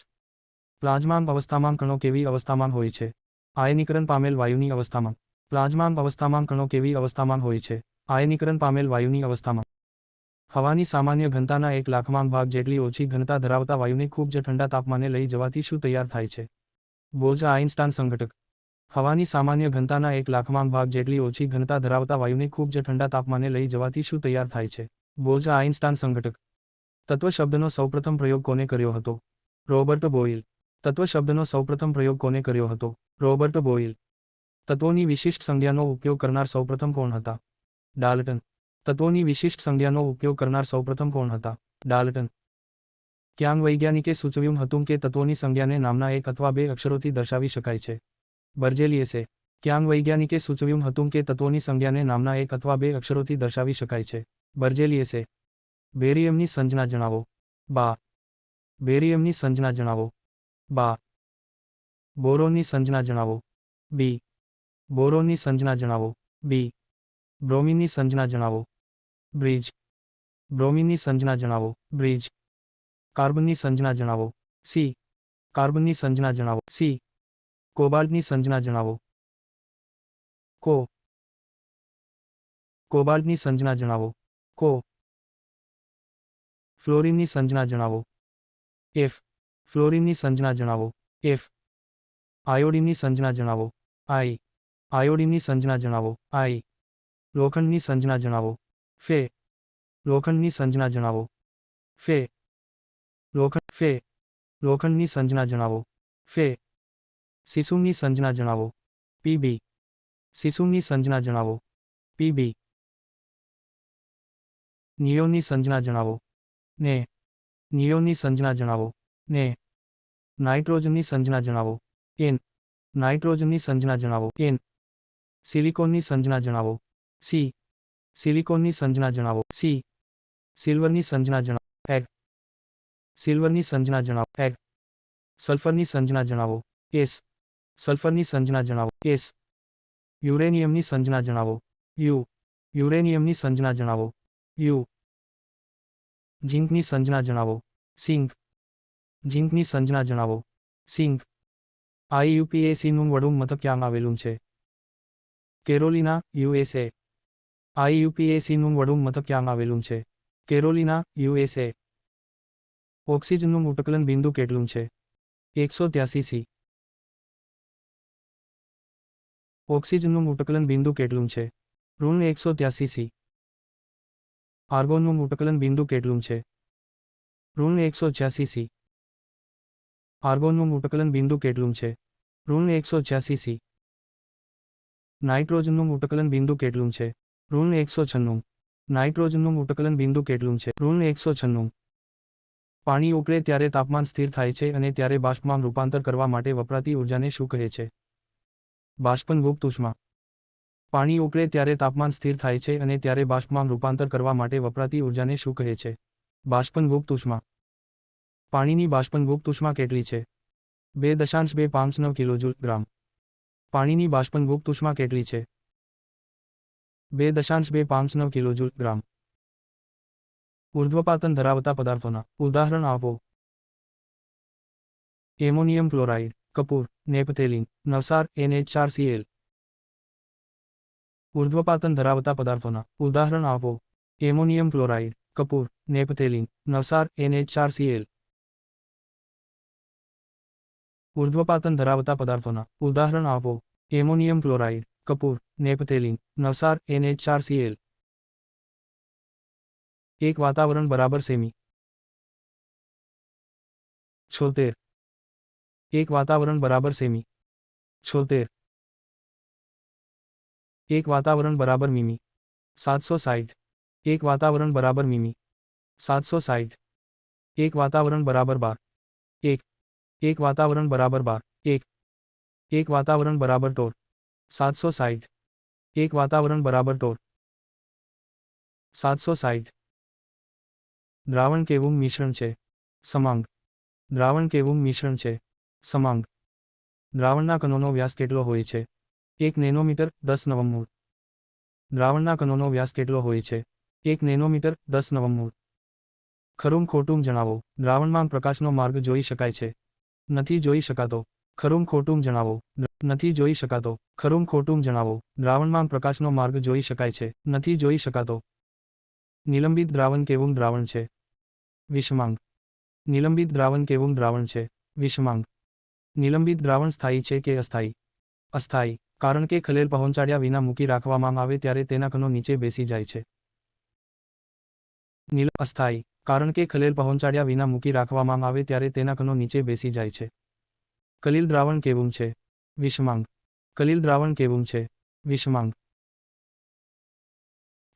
પ્લાઝ્મા અવસ્થામાં કણો કેવી અવસ્થામાં હોય છે? આયનીકરણ પામેલ વાયુની અવસ્થામાં. પ્લાઝ્મા અવસ્થામાં કણો કેવી અવસ્થામાં હોય છે? આયનીકરણ પામેલ વાયુની અવસ્થામાં. હવાની સામાન્ય ઘનતાના 1,00,000માં ભાગ જેટલી ઓછી ઘનતા ધરાવતા વાયુને ખૂબ જ ઠંડા તાપમાને લઈ જવાથી શું તૈયાર થાય છે? બોઝ-આઇન્સ્ટાઇન સંઘટક. હવાની સામાન્ય ઘનતાના 1,00,000માં ભાગ જેટલી ઓછી ઘનતા ધરાવતા વાયુને ખૂબ જ ઠંડા તાપમાને લઈ જવાથી શું તૈયાર થાય છે? બોઝ-આઇન્સ્ટાઇન સંઘટક. તત્વ શબ્દનો સૌપ્રથમ પ્રયોગ કોને કર્યો હતો? Robert Boyle. તત્વ શબ્દનો સૌપ્રથમ પ્રયોગ કોને કર્યો હતો? Robert Boyle. તત્વોની વિશિષ્ટ સંજ્ઞાનો ઉપયોગ કરનાર સૌપ્રથમ કોણ હતા? ડાલ્ટન. તત્વોની વિશિષ્ટ સંજ્ઞાનો ઉપયોગ કરનાર સૌપ્રથમ કોણ હતા? ડાલ્ટન. ક્યાંગ વૈજ્ઞાનિકે સૂચવ્યું હતું કે તત્વોની સંજ્ઞાને નામના 1 અથવા 2 અક્ષરોથી દર્શાવી શકાય છે? બર્જેલિયસે. ક્યાંગ વૈજ્ઞાનિકે સૂચવ્યું હતું કે તત્વોની સંજ્ઞાને નામના 1 અથવા 2 અક્ષરોથી દર્શાવી શકાય છે? બર્જેલિયસે. બેરિયમની સંજ્ઞા જણાવો. બા. બેરિયમની સંજ્ઞા જણાવો. બા. બોરોનની સંજ્ઞા જણાવો. બી. બોરોનની સંજ્ઞા જણાવો. બી. બ્રોમિનની સંજ્ઞા જણાવો. બ્રિજ. બ્રોમિનની સંજ્ઞા જણાવો. બ્રિજ. કાર્બનની સંજ્ઞા જણાવો. સી. કાર્બનની સંજ્ઞા જણાવો. સી. કોબાલ્ટની સંજ્ઞા જણાવો. કો. કોબાલ્ટની સંજ્ઞા જણાવો. કો. ફ્લોરિનની સંજ્ઞા જણાવો. એફ. ફ્લોરિનની સંજ્ઞા જણાવો. એફ. આયોડિનની સંજ્ઞા જણાવો. આઈ. આયોડિનની સંજ્ઞા જણાવો. આઈ. લોખંડની સંજ્ઞા જણાવો. ફે. લોખંડની સંજ્ઞા જણાવો. ફે. લોખંડ. ફે. લોખંડની સંજ્ઞા જણાવો. ફે. સીસુમની સંજ્ઞા જણાવો. પીબી. સીસુમની સંજ્ઞા જણાવો. પીબી. નિયોનની સંજ્ઞા જણાવો. ને. નિયોનની સંજ્ઞા જણાવો. ને. નાઇટ્રોજનની સંજ્ઞા જણાવો. એન. નાઇટ્રોજનની સંજ્ઞા જણાવો. એન. સિલિકોનની સંજ્ઞા જણાવો. સી. સિલિકોનની સંજ્ઞા જણાવો. સી. સિલ્વરની સંજ્ઞા જણાવો. એગ. સિલ્વરની સંજ્ઞા જણાવો. એગ. સલ્ફરની સંજ્ઞા જણાવો. એસ. સલ્ફરની સંજ્ઞા જણાવો. એસ. યુરેનિયમની સંજ્ઞા જણાવો. યુ. યુરેનિયમની સંજ્ઞા જણાવો. યુ. ઝિંકની સંજ્ઞા જણાવો. સિંક. ઝિંકની સંજ્ઞા જણાવો. સિંક. આઈયુપીએસીનું વડું મથક ક્યાં આવેલું છે? Carolina, USA. આઈયુપીએસીનું વડું મથક ક્યાં આવેલું છે? Carolina, USA. ઓક્સિજનનું ઉટકલન બિંદુ કેટલું છે? 183 સી. ઓક્સિજનનું ઉટકલન બિંદુ કેટલું છે? -183 સી. આર્ગોનનું ઉટકલન બિંદુ કેટલું છે? -186 સી. આર્ગોનનું ઉટકલન બિંદુ કેટલું છે? -186 સી. નાઇટ્રોજનનું ઉટકલન બિંદુ કેટલું છે? -196. નાઇટ્રોજનનું ઉટકલન બિંદુ કેટલું છે? -196. પાણી ઉકળે ત્યારે તાપમાન સ્થિર થાય છે અને ત્યારે બાષ્પમાં રૂપાંતર કરવા માટે વપરાતી ઊર્જાને શું કહે છે? બાષ્પનગુપ્ત ઉષ્મા. પાણી ઉકળે ત્યારે તાપમાન સ્થિર થાય છે અને ત્યારે બાષ્પમાં રૂપાંતર કરવા માટે વપરાતી ઊર્જાને શું કહે છે? બાષ્પનગુપ્ત ઉષ્મા. પાણીની બાષ્પનગુપ્ત ઉષ્મા કેટલી છે? 2.259 કિલોજૂલ ગ્રામ. પાણીની બાષ્પનગુપ્ત ઉષ્મા કેટલી છે? 2.259 કિલોજૂલ ગ્રામ. ઉર્ધ્વપાતન ધરાવતા પદાર્થોના ઉદાહરણ આપો. એમોનિયમ ક્લોરાઇડ, કપૂર, નેપથેલિન, નવસાર, NH4Cl. ઉર્ધ્વપાતન ધરાવતા પદાર્થોના ઉદાહરણ આપો. એમોનિયમ ક્લોરાઇડ, કપૂર, નેપથેલિન, નવસાર, NH4Cl. ઉર્ધ્વપાતન ધરાવતા પદાર્થોના ઉદાહરણ આપો. એમોનિયમ ક્લોરાઇડ, કપૂર, નેપથેલિન, નવસાર, NH4Cl. એક વાતાવરણ બરાબર સેમી. 76. એક વાતાવરણ બરાબર સેમી. 76. એક વાતાવરણ બરાબર મીમી. 760. એક વાતાવરણ બરાબર મીમી. 760. એક વાતાવરણ બરાબર બાર. 1. એક વાતાવરણ બરાબર 12. 1. એક વાતાવરણ બરાબર ટોર. 760. એક વાતાવરણ બરાબર ટોર. 760. દ્રાવણ કેવું મિશ્રણ છે? સમાંગ. દ્રાવણ કેવું મિશ્રણ છે? સમાંગ. દ્રાવણના કણોનો વ્યાસ કેટલો હોય છે? 1 નેનોમીટર 10 નવમૂળ. દ્રાવણના કણોનો વ્યાસ કેટલો હોય છે? 1 નેનોમીટર 10 નવમૂળ. ખરું ખોટું જણાવો. દ્રાવણમાં પ્રકાશનો માર્ગ જોઈ શકાય છે? નથી જોઈ શકાતો. ખરું ખોટું જણાવો. નથી જોઈ શકાતો. ખરું ખોટું જણાવો. દ્રાવણમાં પ્રકાશનો માર્ગ જોઈ શકાય છે. નથી જોઈ શકાતો. નિલંબિત દ્રાવણ કેવું દ્રાવણ છે? વિષમાંગ. નિલંબિત દ્રાવણ કેવું દ્રાવણ છે? વિષમાંગ. નિલંબિત દ્રાવણ સ્થાયી છે કે અસ્થાયી? અસ્થાયી. કારણ કે ખલેલ પહોંચાડ્યા વિના મૂકી રાખવામાં આવે ત્યારે તેના કણો નીચે બેસી જાય છે. અસ્થાયી. કારણ કે ખલેલ પહોંચાડ્યા વિના મૂકી રાખવામાં આવે ત્યારે તેના કણો નીચે બેસી જાય છે. કલીલ દ્રાવણ કેવું છે? વિષમાંગ. કલીલ દ્રાવણ કેવું છે? વિષમાંગ.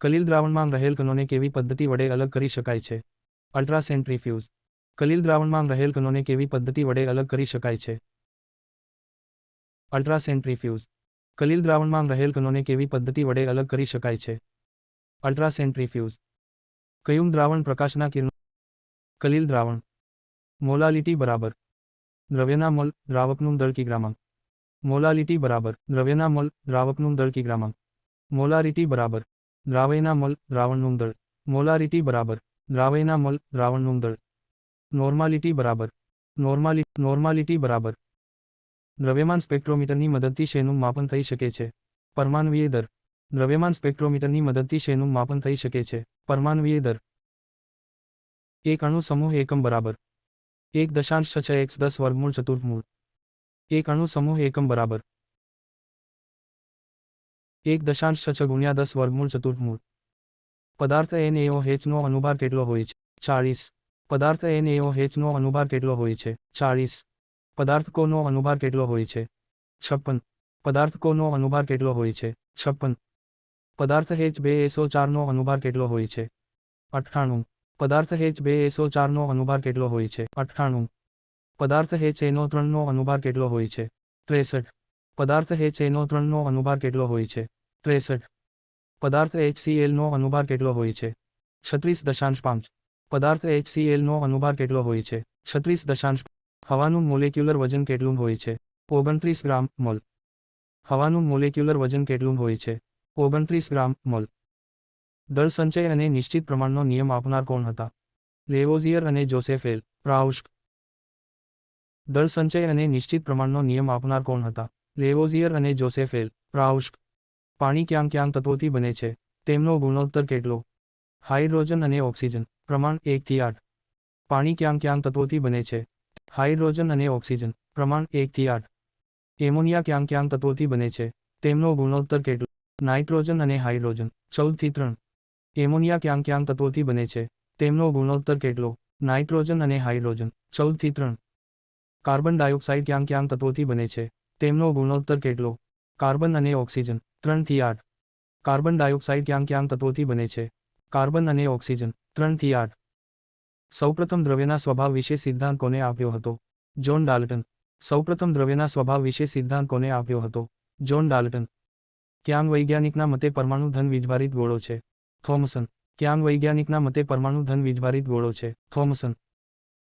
કલીલ દ્રાવણમાં રહેલ કણોને કેવી પદ્ધતિ વડે અલગ કરી શકાય છે? અલ્ટ્રાસેન્ટ્રીફ્યુઝ. કલીલ દ્રાવણમાં રહેલ કણોને કેવી પદ્ધતિ વડે અલગ કરી શકાય છે? અલ્ટ્રાસેન્ટ્રીફ્યુઝ. કલીલ દ્રાવણમાં રહેલ કણોને કેવી પદ્ધતિ વડે અલગ કરી શકાય છે? અલ્ટ્રાસેન્ટ્રીફ્યુઝ. કયું દ્રાવણ પ્રકાશના કિરણો? કલીલ દ્રાવણ. મોલાલિટી બરાબર. દ્રવ્યના મોલ, દ્રાવકનું દળ કિગ્રામાં. મોલાલિટી બરાબર. દ્રવ્યના મોલ, દ્રાવકનું દળ કિગ્રામાં. મોલારિટી બરાબર. દ્રાવયના મોલ, દ્રાવણનું દળ. મોલારિટી બરાબર. દ્રાવયના મોલ, દ્રાવણનું દળ. નોર્માલિટી બરાબર. નોર્માલિટી બરાબર. દ્રવ્યમાન સ્પેક્ટ્રોમીટરની મદદથી શેનું માપન થઈ શકે છે? પરમાણ્વીય દર. દ્રવ્યમાન સ્પેક્ટ્રોમીટરની મદદથી શેનું માપન થઈ શકે છે? પરમાણ્વીય દર. એક અણુ સમૂહ એકમ બરાબર. 1.66 x 10 વર્ગમૂળ ચતુર્થમૂળ. એક અણુ સમૂહ એકમ બરાબર. 1.66 ગુણ્યા 10 વર્ગમૂળ ચતુર્થમૂળ. પદાર્થ NaOH નો અનુભાર કેટલો હોય છે? 40. પદાર્થ NaOH નો અનુભાર કેટલો હોય છે? 40. પદાર્થ Co નો અનુભાર કેટલો હોય છે? 56. પદાર્થ Co નો અનુભાર કેટલો હોય છે? 56. પદાર્થ H2SO4 નો અનુભાર કેટલો હોય છે? 98. પદાર્થ H2SO4 નો અનુભાર કેટલો હોય છે? 98. પદાર્થ HNO3 નો અનુભાર કેટલો હોય છે? 63. પદાર્થ HNO3 નો અનુભાર કેટલો હોય છે? 63. પદાર્થ HCl નો અનુભાર કેટલો હોય છે? 36.5. પદાર્થ HCl નો અનુભાર કેટલો હોય છે? 36. હવાનું મોલેક્યુલર વજન કેટલું હોય છે? 29 ગ્રામ મોલ. હવાનું મોલેક્યુલર વજન કેટલું હોય છે? 29 ગ્રામ મોલ. દળ સંચય અને નિશ્ચિત પ્રમાણનો નિયમ આપનાર કોણ હતા? લેવોઝિયર અને જોસેફ એલ. પ્રાઉસ્ટ. દળ સંચય અને નિશ્ચિત પ્રમાણનો નિયમ આપનાર કોણ હતા? લેવોઝિયર અને જોસેફ એલ. પ્રાઉસ્ટ. પાણી ક્યાં ક્યાં તત્વોથી બને છે? તેમનો ગુણોત્તર કેટલો? હાઇડ્રોજન અને ઓક્સિજન. પ્રમાણ 1 થી 8. પાણી ક્યાં ક્યાં તત્વોથી બને છે? હાઇડ્રોજન અને ઓક્સિજન. પ્રમાણ 1 થી 8. એમોનિયા ક્યાં ક્યાં તત્વોથી બને છે? તેમનો ગુણોત્તર કેટલો? નાઇટ્રોજન અને હાઇડ્રોજન. 14 થી 3. એમોનિયા ક્યાં ક્યાં તત્વોથી બને છે? તેમનો ગુણોત્તર કેટલો? નાઇટ્રોજન અને હાઇડ્રોજન. 14 થી 3. કાર્બન ડાયોક્સાઇડ ક્યાં ક્યાં તત્વોથી બને છે? તેમનો ગુણોત્તર કેટલો? કાર્બન અને ઓક્સિજન. 3 થી 8. કાર્બન ડાયોક્સાઇડ ક્યાં ક્યાં તત્વોથી બને છે? કાર્બન અને ઓક્સિજન. 3 થી 8. સૌપ્રથમ દ્રવ્યના સ્વભાવ વિશે સિદ્ધાંત કોને આપ્યો હતો? John Dalton. સૌપ્રથમ દ્રવ્યના સ્વભાવ વિશે સિદ્ધાંત કોને આપ્યો હતો? John Dalton. ક્યાં વૈજ્ઞાનિકના મતે પરમાણુ ધન વીજભારિત ગોળો છે? થોમસન. ક્યાં વૈજ્ઞાનિકના મતે પરમાણુ ધન વીજભારિત ગોળો છે? થોમસન.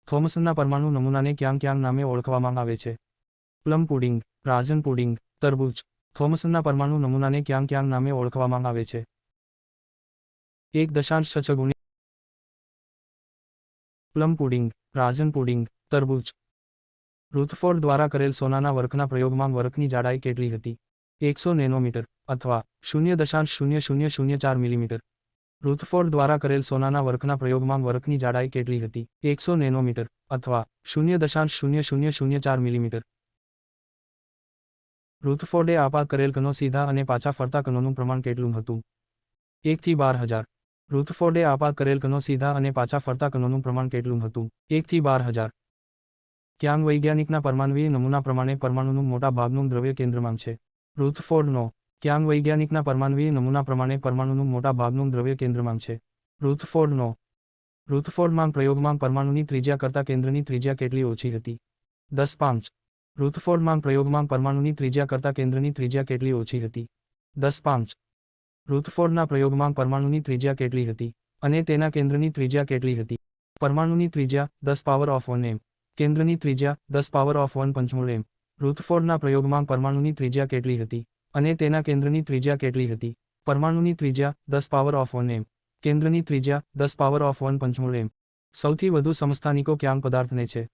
થોમસનના પરમાણુ નમૂનાને ક્યાં ક્યાં નામે ઓળખવામાં આવે છે? પ્લમ પુડિંગ, રાજન પુડિંગ, તરબૂચ. થોમસનના પરમાણુ નમૂનાને ક્યાં ક્યાં નામે ઓળખવામાં આવે છે? 1.6 ગુણ્યા પ્લમ પુડિંગ, રાજન પુડિંગ, તરબૂચ. રુથફોર્ડ દ્વારા કરેલ સોનાના વરખના પ્રયોગમાં વરખની જાડાઈ કેટલી હતી? 100 નેનોમીટર અથવા 0.0004 મિલીમીટર. રુથફોર્ડ દ્વારા કરેલ સોનાના વરખના પ્રયોગમાં વરખની જાડાઈ કેટલી હતી? 100 નેનોમીટર અથવા 0.0004 મિલીમીટર. રુથફોર્ડે આપાત કરેલ કણો સીધા અને પાછા ફરતા કણોનું પ્રમાણ કેટલું હતું? 1 થી 12000. રુથફોર્ડે આપાત કરેલ કણો સીધા અને પાછા ફરતા કણોનું પ્રમાણ કેટલું હતું? 1 થી 12000. ક્યાં વૈજ્ઞાનિકના પરમાણ્વીય નમૂના પ્રમાણે પરમાણુનું મોટા ભાગનું દ્રવ્ય કેન્દ્રમાં છે? રુથફોર્ડનો. ક્યાં વૈજ્ઞાનિકના પરમાણ્વીય નમૂના પ્રમાણે પરમાણુનું મોટા ભાગનું દ્રવ્ય કેન્દ્રમાં છે? રુથફોર્ડનો. રુથફોર્ડમાં પ્રયોગમાં પરમાણુની ત્રિજ્યા કરતાં કેન્દ્રની ત્રિજ્યા કેટલી ઓછી હતી? 10.5. રુથફોર્ડમાં પ્રયોગમાં પરમાણુની ત્રિજ્યા કરતાં કેન્દ્રની ત્રિજ્યા કેટલી ઓછી હતી? 10.5. રુથફોર્ડના પ્રયોગમાં પરમાણુની ત્રિજ્યા કેટલી હતી અને તેના કેન્દ્રની ત્રિજ્યા કેટલી હતી? પરમાણુની ત્રિજ્યા 10⁻⁴ m. કેન્દ્રની ત્રિજ્યા 10⁻⁴ m. રુથફોર્ડના પ્રયોગમાં પરમાણુની ત્રિજ્યા કેટલી હતી અને તેના કેન્દ્રની ત્રિજ્યા કેટલી હતી? પરમાણુની ત્રિજ્યા 10⁻⁴ m. કેન્દ્રની ત્રિજ્યા 10⁻⁴ m. સૌથી વધુ સમસ્થાનિકો ક્યાં પદાર્થને છે?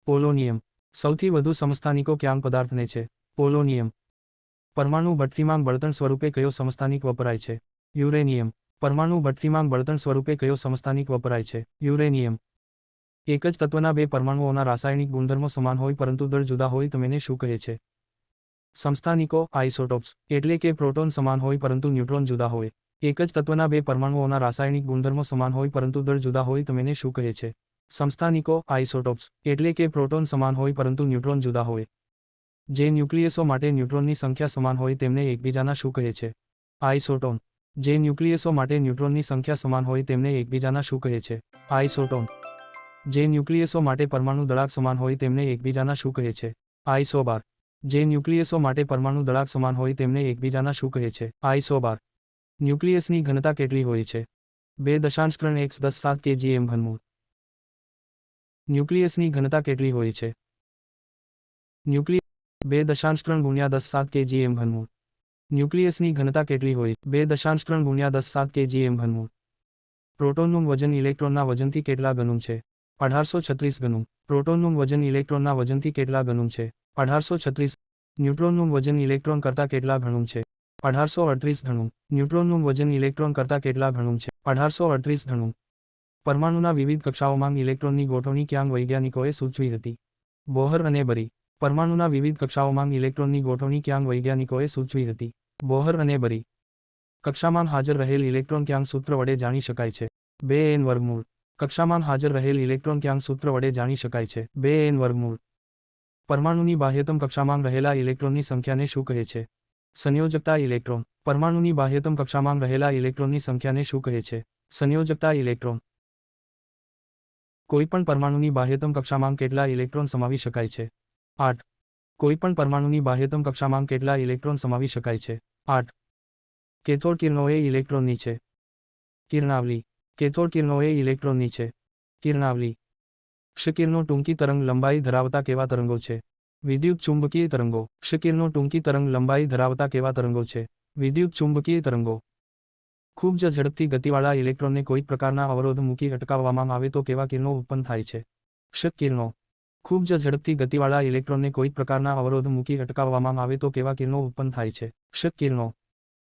પોલોનિયમ. સૌથી વધુ સમસ્થાનિકો ક્યાં પદાર્થને છે? પોલોનિયમ. પરમાણુ ભઠ્ઠીમાં બળતણ સ્વરૂપે કયો સમસ્થાનિક વપરાય છે? યુરેનિયમ. પરમાણુ ભઠ્ઠીમાં બળતણ સ્વરૂપે કયો સમસ્થાનિક વપરાય છે? યુરેનિયમ. એક જ તત્વના બે પરમાણુઓના રાસાયણિક ગુણધર્મો સમાન હોય પરંતુ દળ જુદા હોય તેને શું કહે છે? સમસ્થાનિકો, આઇસોટોપ્સ. એટલે કે પ્રોટોન સમાન હોય પરંતુ ન્યુટ્રોન જુદા હોય. એક જ તત્વના બે પરમાણુઓના રાસાયણિક ગુણધર્મો સમાન હોય પરંતુ દળ જુદા હોય તેને શું કહે છે? સમસ્થાનિકો, આઇસોટોપ્સ. એટલે કે પ્રોટોન સમાન હોય પરંતુ ન્યુટ્રોન જુદા હોય. જે ન્યુક્લિયસો માટે ન્યુટ્રોનની સંખ્યા સમાન હોય તેમને એકબીજાના શું કહે છે? આઇસોટોન. જે ન્યુક્લિયસો માટે ન્યુટ્રોનની સંખ્યા સમાન હોય તેમને એકબીજાના શું કહે છે? આઇસોટોન. જે ન્યુક્લિયસો માટે પરમાણુ દળાક સમાન હોય તેમને એકબીજાના શું કહે છે? આઇસોબાર. જે ન્યુક્લિયસો માટે પરમાણુ દળાક સમાન હોય તેમને એકબીજાના શું કહે છે? આઇસોબાર. ન્યુક્લિયસની ઘનતા કેટલી હોય છે? 2.3x10 kgm ઘનમૂળ. ન્યુક્લિયસની ઘનતા કેટલી હોય છે? Nucleus 2.3 × 10 kgm ઘનમૂળ. ન્યુક્લિયસની ઘનતા કેટલી હોય? 2.3 × 10 kgm ઘનમૂળ. પ્રોટોનનું વજન ઇલેક્ટ્રોનના વજનથી કેટલા ગણું છે? 1836 ગણું. પ્રોટોનનું વજન ઇલેક્ટ્રોનના વજનથી કેટલા ગણું છે? 1836. ન્યુટ્રોનનું વજન ઇલેક્ટ્રોન કરતાં કેટલા ગણું છે? 1838 ગણું. ન્યુટ્રોનનું વજન ઇલેક્ટ્રોન કરતાં કેટલા ગણું છે? 1838 ગણું. પરમાણુના વિવિધ કક્ષાઓમાં ઇલેક્ટ્રોનની ગોઠવણી ક્યાં વૈજ્ઞાનિકોએ સૂચવી હતી? બોહર અને બરી. પરમાણુના વિવિધ કક્ષાઓમાં ઇલેક્ટ્રોનની ગોઠવણી ક્યાં વૈજ્ઞાનિકોએ સૂચવી હતી? બોહર અને બરી. કક્ષામાં હાજર રહેલ ઇલેક્ટ્રોન ક્યાં સૂત્ર વડે જાણી શકાય છે? 2n વર્ગમૂળ. કક્ષામાં હાજર રહેલ ઇલેક્ટ્રોન ક્યાં સૂત્ર વડે જાણી શકાય છે? 2n વર્ગમૂળ. પરમાણુની બાહ્યતમ કક્ષામાં રહેલા ઇલેક્ટ્રોનની સંખ્યાને શું કહે છે? સંયોજકતા ઇલેક્ટ્રોન. પરમાણુની બાહ્યતમ કક્ષામાં રહેલા ઇલેક્ટ્રોનની સંખ્યાને શું કહે છે? સંયોજકતા ઇલેક્ટ્રોન. કોઈપણ પરમાણુની બાહ્યતમ કક્ષામાં કેટલા ઇલેક્ટ્રોન સમાવી શકાય છે? 8. કોઈપણ પરમાણુની બાહ્યતમ કક્ષામાં કેટલા ઇલેક્ટ્રોન સમાવી શકાય છે? 8. કેથોડ કિરણો એ ઇલેક્ટ્રોનની છે. કિરણાવલી. કેથોડ કિરણો એ ઇલેક્ટ્રોનની છે. કિરણાવલી. ક્ષ-કિરણો ટૂંકી તરંગ લંબાઈ ધરાવતા કેવા તરંગો છે? વિદ્યુત ચુંબકીય તરંગો. ક્ષ-કિરણો ટૂંકી તરંગ લંબાઈ ધરાવતા કેવા તરંગો છે? વિદ્યુત ચુંબકીય તરંગો. ખૂબ જ ઝડપથી ગતિવાળા ઇલેક્ટ્રોનને કોઈ પ્રકારના અવરોધ મૂકી અટકાવવામાં આવે તો કેવા કિરણો ઉત્પન્ન થાય છે? ક્ષ-કિરણો. ખૂબ જ ઝડપથી ગતિવાળા ઇલેક્ટ્રોનને કોઈ પ્રકારના અવરોધ મૂકી અટકાવવામાં આવે તો કેવા કિરણો ઉત્પન્ન થાય છે? ક્ષ-કિરણો.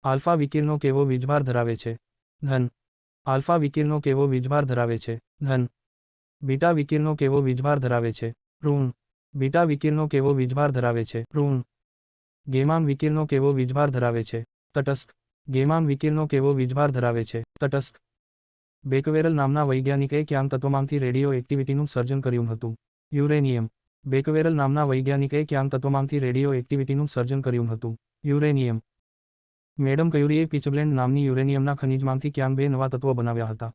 આલ્ફા વિકિરણો કેવો વીજભાર ધરાવે છે? ધન. આલ્ફા વિકિરણો કેવો વીજભાર ધરાવે છે? ધન. બીટા વિકિરણો કેવો વીજભાર ધરાવે છે? ઋણ. બીટા વિકિરણો કેવો વીજભાર ધરાવે છે? ઋણ. ગેમાન વિકિરણો કેવો વીજભાર ધરાવે છે? તટસ્થ. ગેમાન વિકિરણો કેવો વીજભાર ધરાવે છે? તટસ્થ. બેકવેરલ નામના વૈજ્ઞાનિકે ક્યાં તત્વમાંથી રેડિયો એક્ટિવિટીનું સર્જન કર્યું હતું? યુરેનિયમ. બેકવેરલ નામના વૈજ્ઞાનિકે ક્યાં તત્વમાંથી રેડિયો એક્ટિવિટીનું સર્જન કર્યું હતું? યુરેનિયમ. મેડમ ક્યુરીએ પિચબ્લેન્ડ નામની યુરેનિયમના ખનિજમાંથી ક્યાં બે નવા તત્વો બનાવ્યા હતા?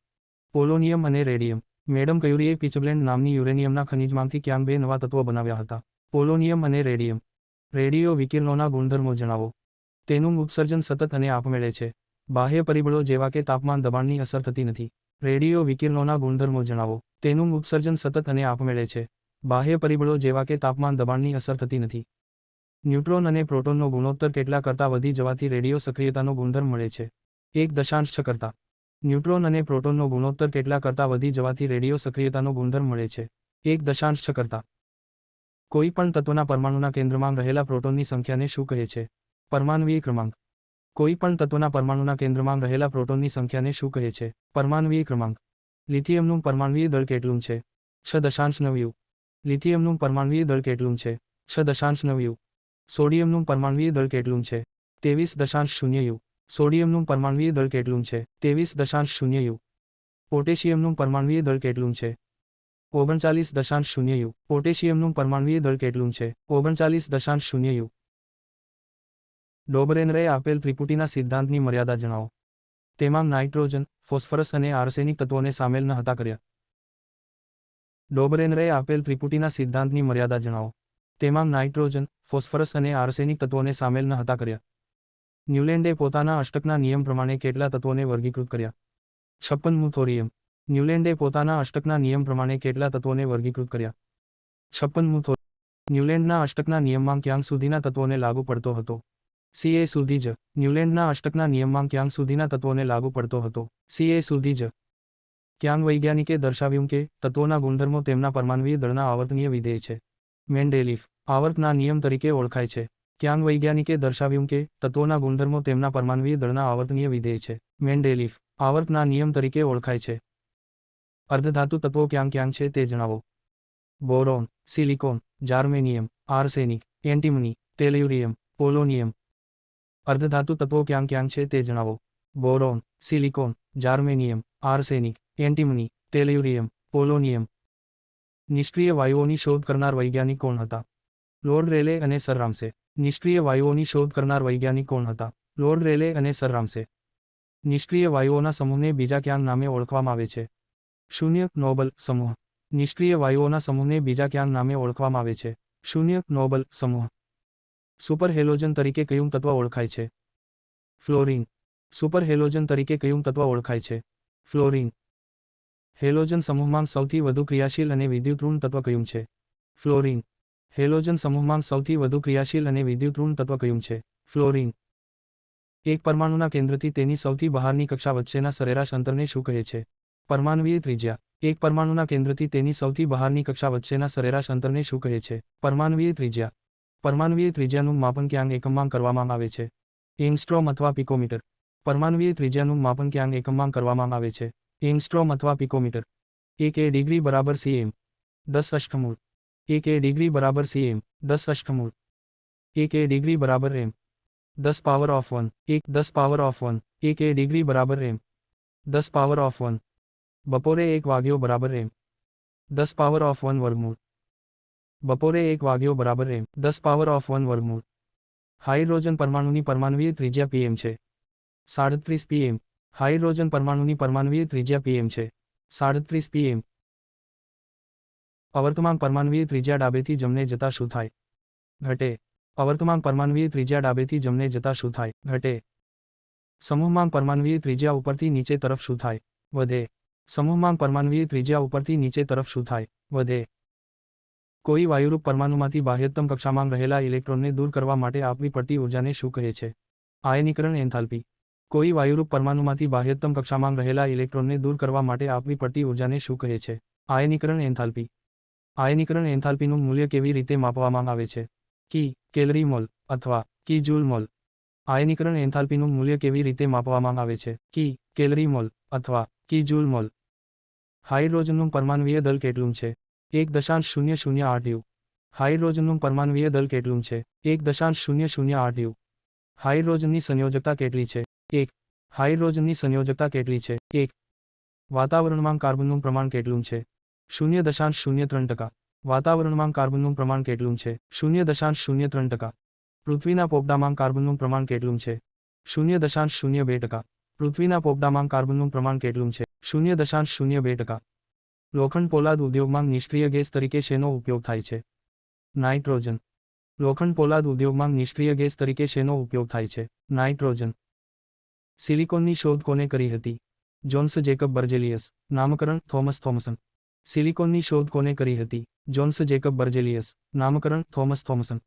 પોલોનિયમ અને રેડિયમ. મેડમ ક્યુરીએ પિચબ્લેન્ડ નામની યુરેનિયમના ખનિજમાંથી ક્યાં બે નવા તત્વો બનાવ્યા હતા? પોલોનિયમ અને રેડિયમ. રેડિયો વિકિરણોના ગુણધર્મો જણાવો. તેનું ઉત્સર્જન સતત અને આપમેળે છે. બાહ્ય પરિબળો જેવા કે તાપમાન દબાણની અસર થતી નથી. રેડિયો વિકિરણોના ગુણધર્મો જણાવો. તેનું ઉત્સર્જન સતત અને આપમેળે છે. બાહ્ય પરિબળો જેવા કે તાપમાન દબાણની અસર થતી નથી. ન્યુટ્રોન અને પ્રોટોનનો ગુણોત્તર કેટલા કરતાં વધી જવાથી રેડિયો સક્રિયતાનો ગુણધર્મ મળે છે? 1.6 કરતાં. ન્યુટ્રોન અને પ્રોટોનનો ગુણોત્તર કેટલા કરતાં વધી જવાથી રેડિયો સક્રિયતાનો ગુણધર્મ મળે છે? 1.6 કરતાં. કોઈ પણ તત્વના પરમાણુના કેન્દ્રમાં રહેલા પ્રોટોનની સંખ્યાને શું કહે છે? પરમાણ્વીય ક્રમાંક. કોઈ પણ તત્વના પરમાણુના કેન્દ્રમાં રહેલા પ્રોટોનની સંખ્યાને શું કહે છે? પરમાણ્વીય ક્રમાંક. લિથિયમનું પરમાણ્વીય દળ કેટલું છે? 6.9 યુ. લિથિયમનું પરમાણ્વીય દળ કેટલું છે? 6.9 યુ. સોડિયમનું પરમાણ્વીય દળ કેટલું છે? 23.0 યુ. સોડિયમનું પરમાણ્વીય દળ કેટલું છે? 23.0 યુ. પોટેશિયમનું પરમાણ્વીય દળ કેટલું છે? 39.0 યુ. પોટેશિયમનું પરમાણ્વીય દળ કેટલું છે? 39.0 યુ. ડોબરેનરે આપેલ ત્રિપુટીના સિદ્ધાંતની મર્યાદા જણાવો. તેમાં નાઇટ્રોજન, ફોસ્ફરસ અને આર્સેનિક તત્વોને સામેલ ન હતા કર્યા. ડોબરેનરે આપેલ ત્રિપુટીના સિદ્ધાંતની મર્યાદા જણાવો. તેમાં નાઇટ્રોજન, ફોસ્ફરસ અને આર્સેનિક તત્વોને સામેલ ન હતા કર્યા. ન્યુલેન્ડે પોતાના અષ્ટકના નિયમ પ્રમાણે કેટલા તત્વોને વર્ગીકૃત કર્યા? 56મું થોરિયમ. ન્યુલેન્ડે પોતાના અષ્ટકના નિયમ પ્રમાણે કેટલા તત્વોને વર્ગીકૃત કર્યા? 56મું થોરિયમ. ન્યુલેન્ડના અષ્ટકના નિયમમાં ક્યાં સુધીના તત્વોને લાગુ પડતો હતો? CA સુધી જ. ન્યુલેન્ડના અષ્ટકના નિયમમાં ક્યાં સુધીના તત્વોને લાગુ પડતો હતો? CA સુધી જ. ક્યાં વૈજ્ઞાનિકે દર્શાવ્યું કે તત્વોના ગુણધર્મો તેમના પરમાણ્વીય દળના આવર્તનીય વિધેય છે? મેન્ડેલીફ આવર્તના નિયમ તરીકે ઓળખાય છે. ક્યાંગ વૈજ્ઞાનિકે દર્શાવ્યું કે તત્વોના ગુણધર્મો તેમના પરમાણ્વીય દળના આવર્તનીય વિધેય છે. મેન્ડેલીફ આવર્તના નિયમ તરીકે ઓળખાય છે. અર્ધધાતુ તત્વો ક્યાં ક્યાં છે તે જણાવો. Boron, silicon, germanium, arsenic, antimony, tellurium, polonium. અર્ધધાતુ તત્વો ક્યાં ક્યાં છે તે જણાવો. Boron, silicon, germanium, arsenic, antimony, tellurium, polonium. નિષ્ક્રિય વાયુઓની શોધ કરનાર વૈજ્ઞાનિક કોણ હતા? લોર્ડ રેલે અને સર રામસે. નિષ્ક્રિય વાયુઓની શોધ કરનાર વૈજ્ઞાનિક કોણ હતા? લોર્ડ રેલે અને સર રામસે. નિષ્ક્રિય વાયુઓના સમૂહને બીજા ક્યાંક નામે ઓળખવામાં આવે છે? શૂન્ય નોબલ સમૂહ. નિષ્ક્રિય વાયુઓના સમૂહને બીજા ક્યાંક નામે ઓળખવામાં આવે છે? શૂન્ય નોબલ સમૂહ. સુપર હેલોજન તરીકે કયું તત્વ ઓળખાય છે? ફ્લોરિન. સુપર હેલોજન તરીકે કયું તત્વ ઓળખાય છે? ફ્લોરિન. હેલોજન સમૂહમાં સૌથી વધુ ક્રિયાશીલ અને વિદ્યુતઋણ તત્વ કયું છે? ફ્લોરિન. હેલોજન સમૂહમાં સૌથી વધુ ક્રિયાશીલ અને વિદ્યુતઋણ તત્વ કયું છે? ફ્લોરિન. એક પરમાણુના કેન્દ્રથી તેની સૌથી બહારની કક્ષા વચ્ચેના સરેરાશ અંતરને શું કહે છે? પરમાણ્વીય ત્રિજ્યા. એક પરમાણુના કેન્દ્રથી તેની સૌથી બહારની કક્ષા વચ્ચેના સરેરાશ અંતરને શું કહે છે? પરમાણ્વીય ત્રિજ્યા. પરમાણ્વીય ત્રિજ્યાનું માપન ક્યાં એકમમાં કરવામાં આવે છે? એંગસ્ટ્રોમ અથવા પિકોમીટર. પરમાણ્વીય ત્રિજ્યાનું માપન ક્યાં એકમમાં કરવામાં આવે છે? એંગસ્ટ્રોમ અથવા પિકોમીટર. 1 ડિગ્રી બરાબર cm 10 અષ્ટમૂળ. 1 ડિગ્રી બરાબર cm 10 અષ્ટમૂળ. 1 ડિગ્રી બરાબર m 10 power of 1. 10 power of 1. 1 degree બરાબર m 10 પાવર ઓફ 1. બપોરે 1 વાગ્યો બરાબર m 10 પાવર ઓફ 1 વર્ગમૂળ. બપોરે 1 વાગ્યો બરાબર m 10 પાવર ઓફ 1 વર્ગમૂળ. હાઇડ્રોજન પરમાણુની પરમાણ્વીય ત્રિજ્યા pm છે. 37 pm. હાઇડ્રોજન પરમાણુની પરમાણ્વીય ત્રિજ્યા pm છે. 37 pm. અવર્તમાન પરમાણ્વીય ત્રિજ્યા ડાબેથી જમણે જતા શું થાય? ઘટે. અવર્તમાન પરમાણ્વીય ત્રિજ્યા ડાબેથી જમણે જતા શું થાય? ઘટે. સમૂહમાં પરમાણ્વીય ત્રિજ્યા ઉપરથી નીચે તરફ શું થાય? વધે. સમૂહમાં પરમાણ્વીય ત્રિજ્યા ઉપરથી નીચે તરફ શું થાય? વધે. કોઈ વાયુરૂપ પરમાણુમાંથી બાહ્યતમ કક્ષામાં રહેલા ઇલેક્ટ્રોનને દૂર કરવા માટે આપવી પડતી ઊર્જાને શું કહે છે? આયનીકરણ એન્થાલ્પી. કોઈ વાયુરૂપ પરમાણુમાંથી બાહ્યતમ કક્ષામાં રહેલા ઇલેક્ટ્રોનને દૂર કરવા માટે આપવી પડતી ઊર્જાને શું કહે છે? આયનીકરણ એન્થાલ્પી. આયનીકરણ એન્થાલ્પીનું મૂલ્ય કેવી રીતે માપવામાં આવે છે? કી કેલરી મોલ અથવા કી જૂલ મોલ. આયનીકરણ એન્થાલ્પીનું મૂલ્ય કેવી રીતે માપવામાં આવે છે? કી કેલરી મોલ અથવા કી જૂલ મોલ. હાઇડ્રોજનનું પરમાણ્વીય દળ કેટલું છે? 1.008 યુ. હાઇડ્રોજનનું પરમાણ્વીય દળ કેટલું છે? 1.008 યુ. હાઇડ્રોજનની સંયોજકતા કેટલી છે? 1. હાઇડ્રોજનની સંયોજકતા કેટલી છે? 1. વાતાવરણમાં કાર્બનનું પ્રમાણ કેટલું છે? 0.03%. વાતાવરણમાં કાર્બનનું પ્રમાણ કેટલું છે? 0.03%. પૃથ્વીના પોપડામાં કાર્બનનું પ્રમાણ કેટલું છે? 0.02%. પૃથ્વીના પોપડામાં કાર્બનનું પ્રમાણ કેટલું છે? 0.02%. લોખંડ પોલાદ ઉદ્યોગમાં નિષ્ક્રિય ગેસ તરીકે શેનો ઉપયોગ થાય છે? નાઇટ્રોજન. લોખંડ પોલાદ ઉદ્યોગમાં નિષ્ક્રિય ગેસ તરીકે શેનો ઉપયોગ થાય છે? નાઇટ્રોજન. સિલિકોનની શોધ કોને કરી હતી? Jons Jacob Berzelius. નામકરણ થોમસ થોમસન. સિલિકોનની શોધ કોને કરી હતી? Jons Jacob Berzelius. નામકરણ થોમસ થોમસન.